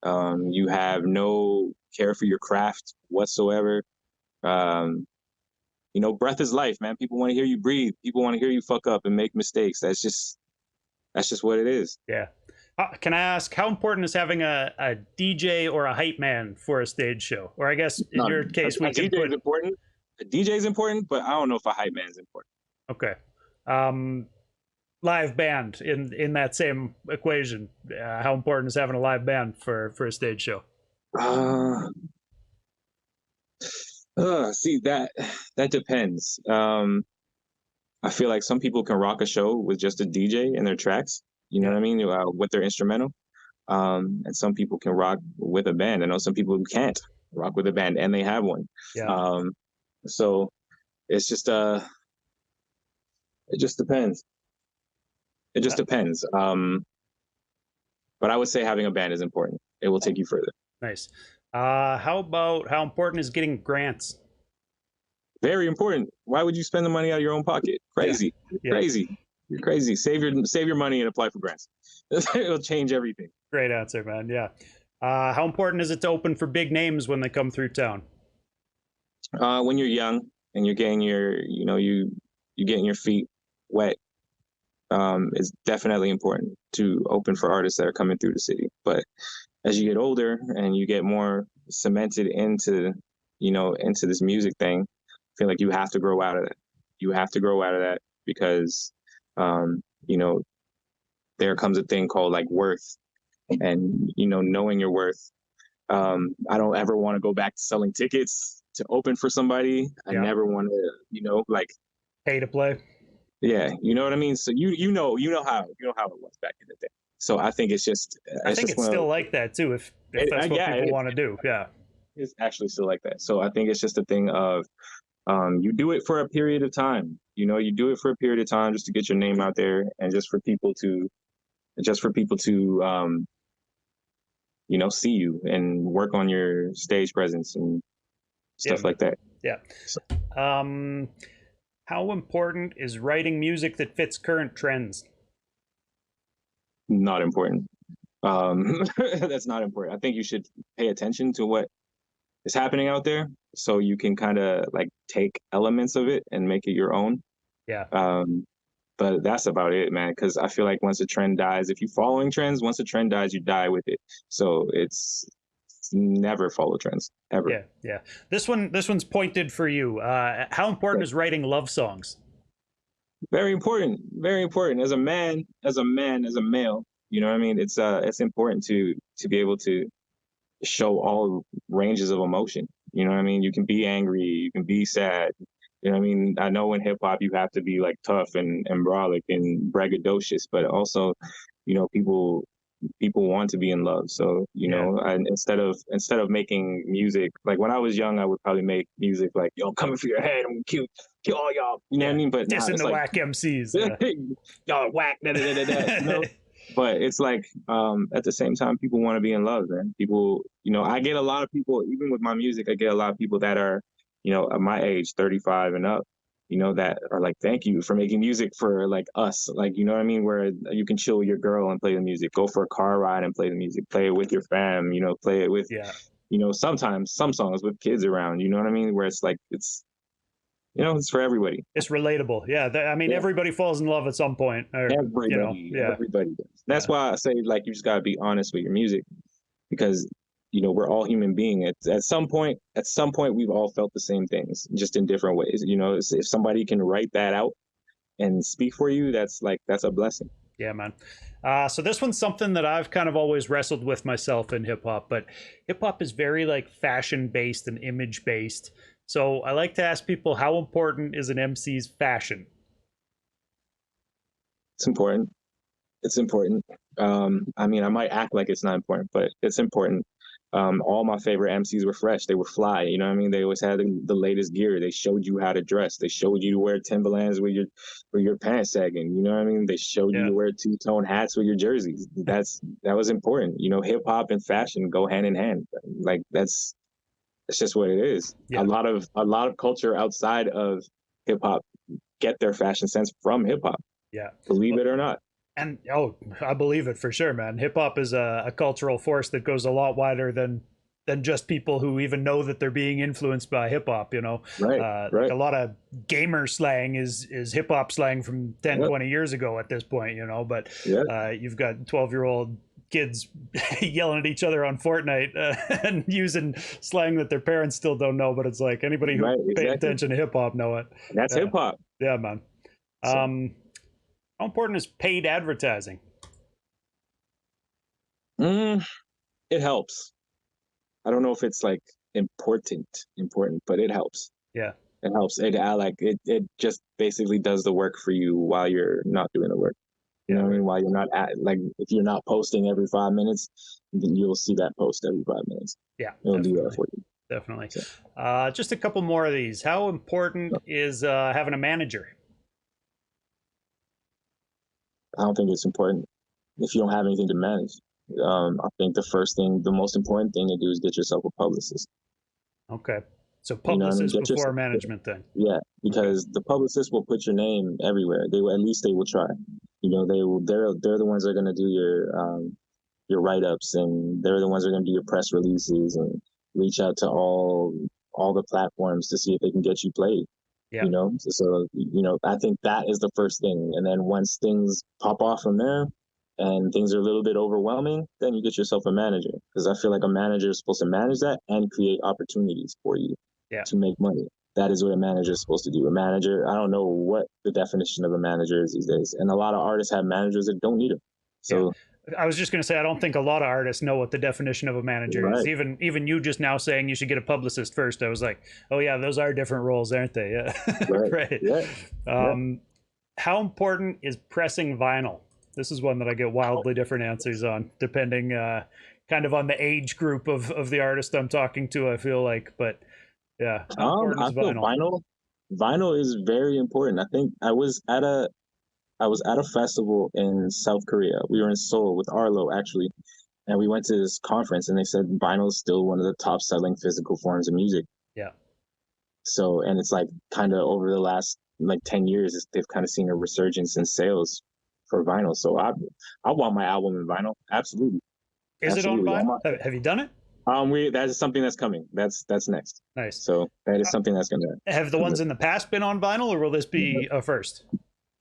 You have no care for your craft whatsoever. Um, breath is life, man. People want to hear you breathe. People want to hear you fuck up and make mistakes. That's just what it is. yeah. Can I ask how important is having a DJ or a hype man for a stage show? Or I guess in Not your case, a we can DJ is put important. A DJ is important, but I don't know if a hype man is important. okay. Um, Live band in that same equation. How important is having a live band for a stage show? Uh, See that depends. I feel like some people can rock a show with just a DJ and their tracks. You know what Yeah, I mean? With their instrumental. And some people can rock with a band. I know some people who can't rock with a band and they have one. yeah, Um, so it's just it just depends. It just depends. But I would say having a band is important. It will take you further. nice. How about how important is getting grants? Very important. Why would you spend the money out of your own pocket? Yeah, Crazy. You're yeah, crazy. You're crazy. Save your money and apply for grants. It'll change everything. great answer, man. Yeah. How important is it to open for big names when they come through town? When you're young and you're getting you getting your feet wet, it's definitely important to open for artists that are coming through the city. But as you get older and you get more cemented into this music thing, I feel like you have to grow out of that. You have to grow out of that because, um, you know, there comes a thing called like worth, and knowing your worth. I don't ever want to go back to selling tickets to open for somebody. I Yeah, never want to, like, pay to play. yeah, you know what I mean. So you know how it was back in the day. So I think it's just I it's think just it's one still of like that too, if that's what yeah, people want to do. Yeah. it's actually still like that. So I think it's just a thing of you do it for a period of time. You know, you do it for a period of time just to get your name out there, and just for people to you know, see you and work on your stage presence and Yeah, stuff man. like that. Yeah. So, Um, how important is writing music that fits current trends? not important. That's not important. I think you should pay attention to what is happening out there so you can kind of like take elements of it and make it your own. Yeah. Um, but that's about it, man. Because I feel like once a trend dies, if you're following trends, once a trend dies, you die with it. So it's never follow trends ever. Yeah. Yeah. This one's pointed for you. How important is writing love songs? Very important, very important. As a man, as a male, you know what I mean? It's important to be able to show all ranges of emotion. You know what I mean? You can be angry, you can be sad. You know what I mean? I know in hip hop you have to be like tough and brolic and braggadocious, but also, you know, people want to be in love. So, you Yeah. know, and instead of making music like when I was young, I would probably make music like, yo, I'm coming for your head, I'm gonna kill all y'all. You know what I Yeah. mean? But now Dissing it's the like whack MCs. Yeah. y'all whack, da, da, da, da, da, you know? But it's like at the same time people want to be in love, man. People, you know, I get a lot of people, even with my music, I get a lot of people that are, you know, at my age, 35 and up, you know, that are like, thank you for making music for like us, like, you know what I mean, where you can chill with your girl and play the music, go for a car ride and play the music, play it with your fam, you know, play it with, Yeah. you know, sometimes some songs with kids around, you know what I mean, where it's like it's, you know, it's for everybody. It's relatable. Yeah. I mean, Yeah. everybody falls in love at some point, or yeah. Everybody does. That's Yeah. why I say like you just gotta be honest with your music because you know we're all human beings. At some point, we've all felt the same things, just in different ways. You know, if somebody can write that out and speak for you, that's a blessing. Yeah, man. So this one's something that I've kind of always wrestled with myself in hip hop, but hip hop is very like fashion based and image based. So I like to ask people, how important is an MC's fashion? It's important. It's important. I mean, I might act like it's not important, but it's important. All my favorite MCs were fresh. They were fly. You know what I mean? They always had the latest gear. They showed you how to dress. They showed you to wear Timberlands with your pants sagging. You know what I mean? They showed you Yeah. to wear two-tone hats with your jerseys. That was important. You know, hip hop and fashion go hand in hand. Like that's just what it is. Yeah. A lot of culture outside of hip hop get their fashion sense from hip hop. Yeah. Believe it or not. And I believe it for sure, man. Hip hop is a cultural force that goes a lot wider than just people who even know that they're being influenced by hip hop. You know, Right. like a lot of gamer slang is hip hop slang from 10, Yep. 20 years ago at this point. You know, but Yeah. you've got 12-year-old kids yelling at each other on Fortnite and using slang that their parents still don't know. But it's like anybody who Right, paid exactly. attention to hip hop know it. That's hip hop. Yeah, man. So, How important is paid advertising? mm, it helps. I don't know if it's like important, but it helps. Yeah. It helps. It just basically does the work for you while you're not doing the work. You know what I mean? While you're not like if you're not posting every 5 minutes, then you'll see that post every 5 minutes. Yeah, It'll do definitely. that for you. Definitely. So, Just a couple more of these. How important is having a manager? I don't think it's important if you don't have anything to manage. I think the most important thing to do is get yourself a publicist. Okay. So You know what I mean? publicist Get before yourself, management then. yeah, because the publicist will put your name everywhere. They will, at least they will try. You know, they're the ones that are going to do your write ups, and they're the ones that are going to do your press releases and reach out to all the platforms to see if they can get you played. Yeah. You know, so you know, I think that is the first thing, and then once things pop off from there, and things are a little bit overwhelming, then you get yourself a manager because I feel like a manager is supposed to manage that and create opportunities for you Yeah. to make money. That is what a manager is supposed to do. A manager, I don't know what the definition of a manager is these days, and a lot of artists have managers that don't need them. So I was just going to say, I don't think a lot of artists know what the definition of a manager is. right, Even you just now saying you should get a publicist first, I was like, oh yeah, those are different roles, aren't they? Yeah. right, Right. yeah, yeah. How important is pressing vinyl? This is one that I get wildly different answers on, depending kind of on the age group of the artist I'm talking to, I feel like. But yeah, how important I is feel vinyl? vinyl is very important. I think I was at a festival in South Korea. We were in Seoul with Arlo actually, and we went to this conference, and they said vinyl is still one of the top selling physical forms of music. Yeah. So, and it's like kind of over the last like 10 years, they've kind of seen a resurgence in sales for vinyl. So I want my album in vinyl. Absolutely. Is it on Absolutely. vinyl? Have you done it? That is something that's coming. That's next. Nice. So that is something that's gonna Have the ones in the past been on vinyl, or will this be a first?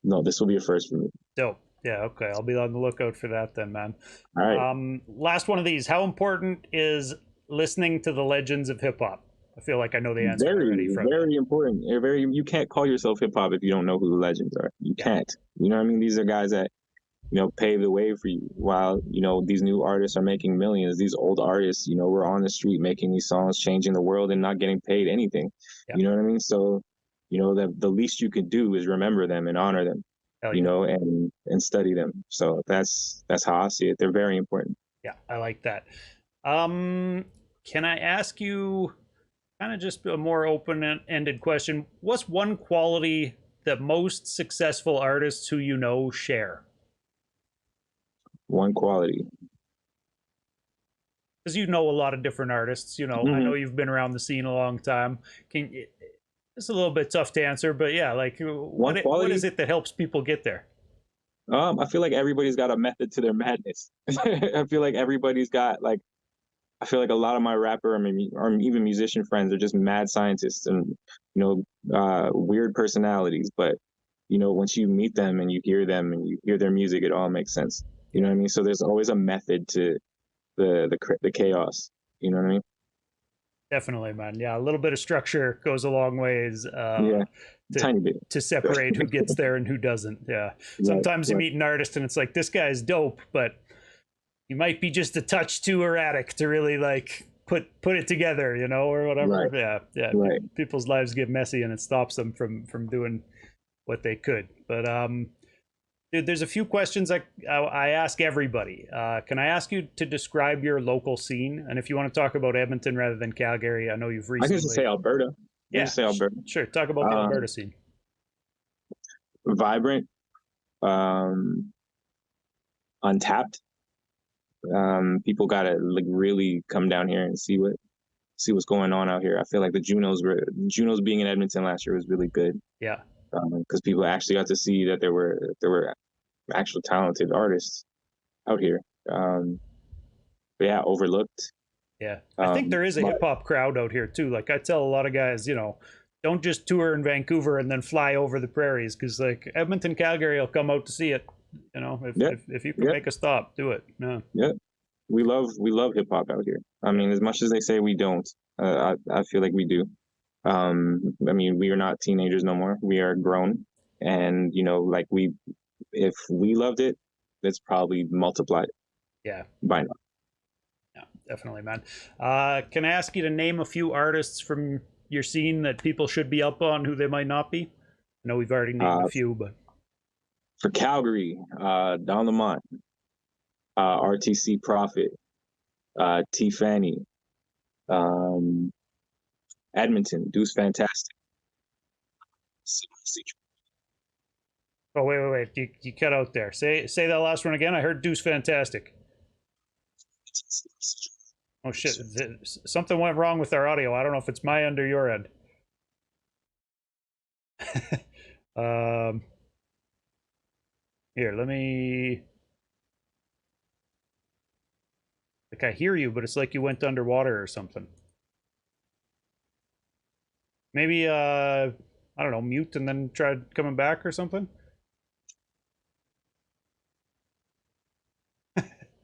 No, this will be a first for me. Dope. Yeah, okay. I'll be on the lookout for that then, man. All right. Last one of these. How important is listening to the legends of hip hop? I feel like I know the answer already from Very important. You can't call yourself hip hop if you don't know who the legends are. You can't. You know what I mean? These are guys that, paved the way for you while, these new artists are making millions. These old artists, were on the street making these songs, changing the world and not getting paid anything. Yeah. You know what I mean? So, the least you could do is remember them and honor them, yeah. and study them. So that's how I see it. They're very important. Yeah, I like that. Can I ask you kind of just a more open-ended question? What's one quality that most successful artists who you know share? One quality. Because you know a lot of different artists. I know you've been around the scene a long time. It's a little bit tough to answer, but yeah, like what is it that helps people get there? I feel like everybody's got a method to their madness. I feel like everybody's got like, I feel like a lot of my rapper, or even musician friends are just mad scientists and, weird personalities. But, once you meet them and you hear them and you hear their music, it all makes sense. You know what I mean? So there's always a method to the chaos. You know what I mean? Definitely, man. Yeah, a little bit of structure goes a long ways. Yeah, tiny bit. To separate who gets there and who doesn't. Yeah. Sometimes you meet an artist and it's like, this guy's dope, but you might be just a touch too erratic to really like put it together, or whatever. Right. Yeah. Right. People's lives get messy and it stops them from doing what they could. But dude, there's a few questions I ask everybody. Can I ask you to describe your local scene? And if you want to talk about Edmonton rather than Calgary, I know you've recently. I can just say Alberta. Yeah, say Alberta. Sure. Talk about the Alberta scene. Vibrant, untapped. People gotta like really come down here and see what's going on out here. I feel like the Junos being in Edmonton last year was really good. Yeah. Because people actually got to see that there were actual talented artists out here. But yeah, overlooked. Yeah, I think there is a hip hop crowd out here too. Like I tell a lot of guys, don't just tour in Vancouver and then fly over the prairies, because like Edmonton, Calgary will come out to see it. If you can make a stop, do it. Yeah, we love hip hop out here. I mean, as much as they say we don't, I feel like we do. We are not teenagers no more. We are grown, and like if we loved it, it's probably multiplied. Yeah. By now. Yeah, definitely, man. Can I ask you to name a few artists from your scene that people should be up on who they might not be? I know we've already named a few, but for Calgary, Don Lamont, RTC Prophet, T Fanny, Edmonton, Deuce Fantastic. Oh wait! You cut out there. Say that last one again. I heard Deuce Fantastic. Oh shit! Something went wrong with our audio. I don't know if it's my end or your end. Here, let me. Like I hear you, but it's like you went underwater or something. Maybe I don't know, mute and then try coming back or something.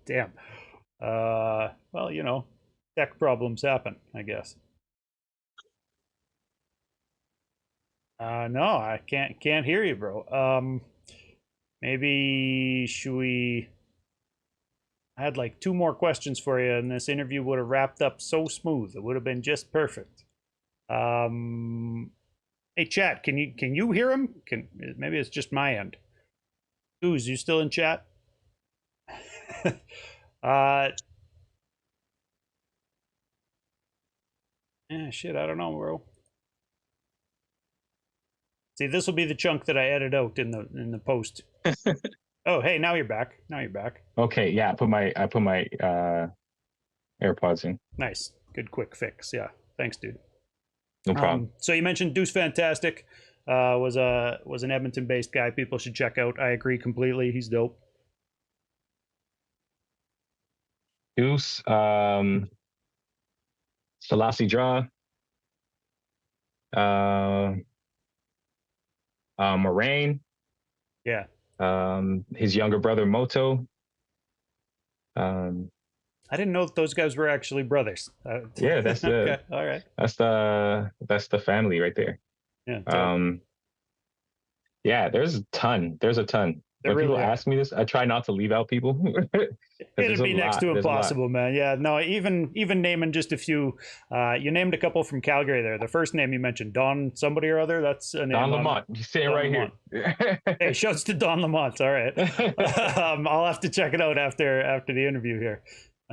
Damn. Well, tech problems happen, I guess. No, I can't hear you, bro. Maybe should we? I had like 2 more questions for you, and this interview would have wrapped up so smooth. It would have been just perfect. Hey, chat, can you hear him? Maybe it's just my end. Ooze, you still in chat? uh, shit, I don't know, bro. See, this will be the chunk that I edit out in the post. Oh, hey, now you're back. Now you're back. Okay, yeah, I put my AirPods in. Nice, good quick fix. Yeah, thanks, dude. No problem. So you mentioned Deuce Fantastic. Was an Edmonton-based guy people should check out. I agree completely. He's dope. Deuce, Selassie Draw, uh, Moraine, Yeah. his younger brother Moto. I didn't know that those guys were actually brothers. Yeah, that's okay. All right. That's the family right there. Yeah. Dope. Yeah, there's a ton. There's a ton. There When really people are. ask me this, I try not to leave out people. 'Cause It'd be next to There's a lot. impossible, man. Yeah, no, even naming just a few. You named a couple from Calgary there. The first name you mentioned, Don somebody or other. That's a name. Don Lamont, he's sitting Don right Lamont. here. Hey, shouts to Don Lamont. All right. I'll have to check it out after the interview here.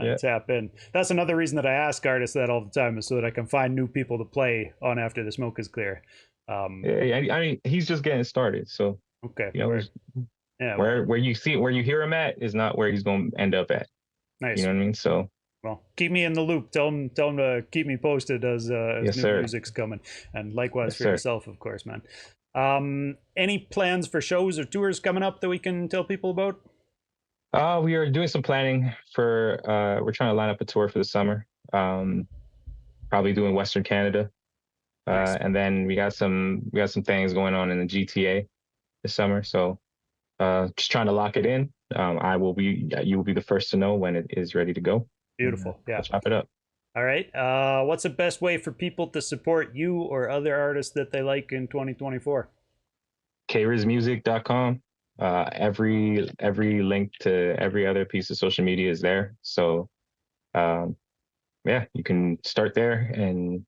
Yeah. Tap in. That's another reason that I ask artists that all the time, is so that I can find new people to play on after the smoke is clear. Yeah, I mean, he's just getting started, so Okay. you know, Yeah. where you hear him at is not where he's going to end up at. Nice. You know what I mean? So well, keep me in the loop. Tell him to keep me posted as Yes, new sir. music's coming, and likewise Yes, for sir. yourself, of course, man. Any plans for shows or tours coming up that we can tell people about? we are doing some planning for we're trying to line up a tour for the summer. Probably doing Western Canada. Nice. And then we got some things going on in the GTA this summer. So just trying to lock it in. You will be the first to know when it is ready to go. Beautiful. Yeah. Let's wrap it up. All right. What's the best way for people to support you or other artists that they like in 2024? KRizmusic.com. Every link to every other piece of social media is there. So yeah, you can start there and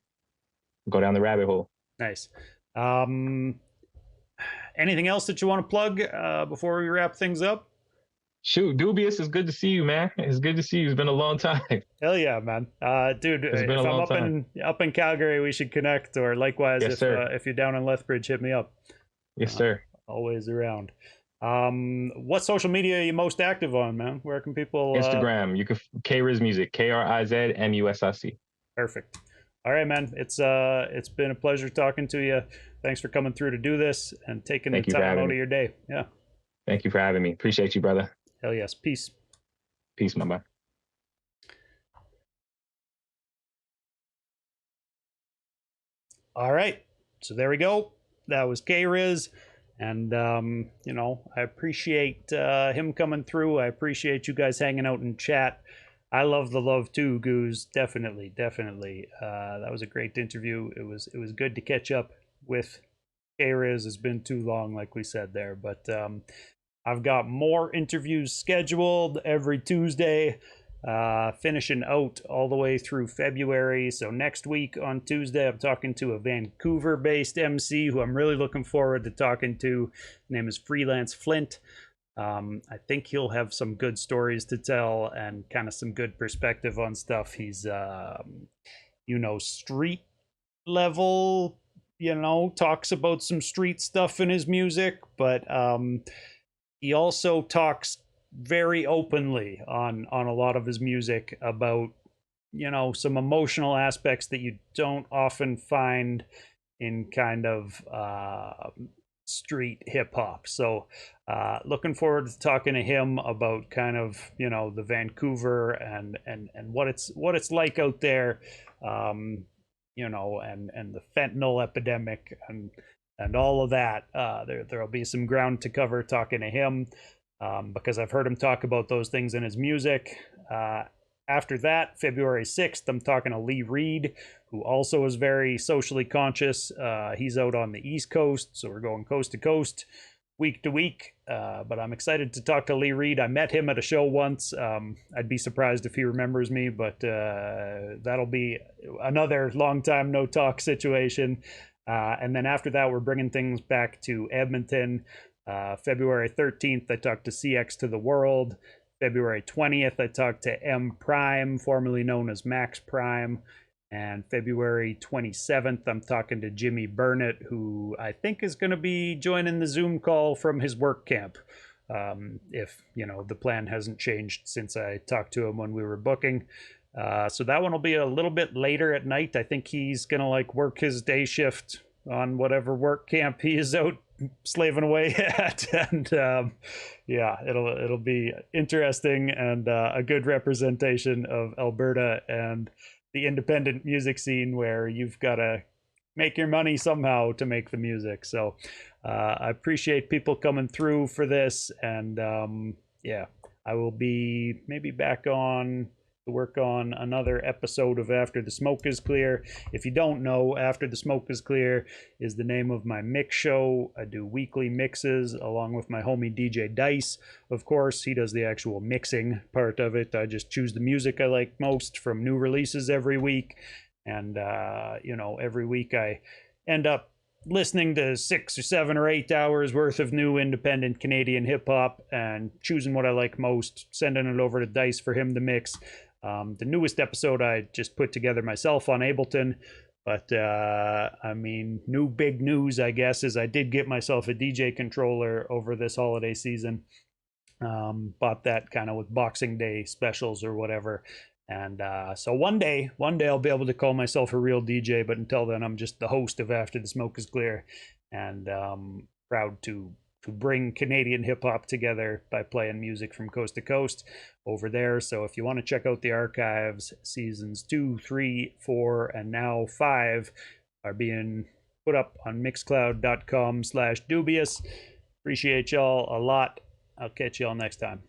go down the rabbit hole. Nice. Anything else that you want to plug before we wrap things up? Shoot, Dubious, it's good to see you, man. It's good to see you. It's been a long time. Hell yeah, man. Dude, It's been if a I'm long up time. in Calgary, we should connect. Or likewise, Yes, sir. if you're down in Lethbridge, hit me up. Yes, sir. Always around. What social media are you most active on, man? Where can people? Instagram. You can K-Riz Music. KRIZMUSIC. Perfect. All right, man. It's been a pleasure talking to you. Thanks for coming through to do this and taking the time out of your day. Yeah. Thank you for having me. Appreciate you, brother. Hell yes. Peace. Peace, my boy. All right. So there we go. That was K-Riz. And, I appreciate him coming through. I appreciate you guys hanging out in chat. I love the love too, Goose. Definitely. That was a great interview. It was good to catch up with K-Riz. It's been too long, like we said there. But I've got more interviews scheduled every Tuesday, finishing out all the way through February. So next week on Tuesday, I'm talking to a Vancouver-based MC who I'm really looking forward to talking to. His name is Freelance Flint. I think he'll have some good stories to tell and kind of some good perspective on stuff. He's, street level, talks about some street stuff in his music, but he also talks very openly on a lot of his music about some emotional aspects that you don't often find in kind of street hip hop. So looking forward to talking to him about kind of the Vancouver and what it's like out there, and the fentanyl epidemic and all of that. There'll be some ground to cover talking to him, because I've heard him talk about those things in his music. After that, February 6th, I'm talking to Lee Reed, who also is very socially conscious. He's out on the East Coast, so we're going coast to coast, week to week. But I'm excited to talk to Lee Reed. I met him at a show once. I'd be surprised if he remembers me, but that'll be another long time no talk situation. And then after that, we're bringing things back to Edmonton. February 13th, I talked to CX to the World. February 20th, I talked to Emprime, formerly known as Max Prime. And February 27th, I'm talking to Jimmy Burnett, who I think is going to be joining the Zoom call from his work camp. If, the plan hasn't changed since I talked to him when we were booking. So that one will be a little bit later at night. I think he's going to work his day shift on whatever work camp he is out slaving away at. And yeah, it'll be interesting and a good representation of Alberta and the independent music scene, where you've got to make your money somehow to make the music. So I appreciate people coming through for this. And yeah, I will be maybe back on to work on another episode of After the Smoke is Clear. If you don't know, After the Smoke is Clear is the name of my mix show. I do weekly mixes along with my homie DJ Dice. Of course, he does the actual mixing part of it. I just choose the music I like most from new releases every week. And, every week I end up listening to 6 or 7 or 8 hours worth of new independent Canadian hip hop and choosing what I like most, sending it over to Dice for him to mix. The newest episode I just put together myself on Ableton, but new big news, I guess, is I did get myself a DJ controller over this holiday season. Bought that kind of with Boxing Day specials or whatever. And so one day I'll be able to call myself a real DJ, but until then I'm just the host of After the Smoke is Clear, and proud to bring Canadian hip-hop together by playing music from coast to coast over there. So if you want to check out the archives, seasons 2, 3, 4, and now 5 are being put up on mixcloud.com/dubious. Appreciate y'all a lot. I'll catch y'all next time.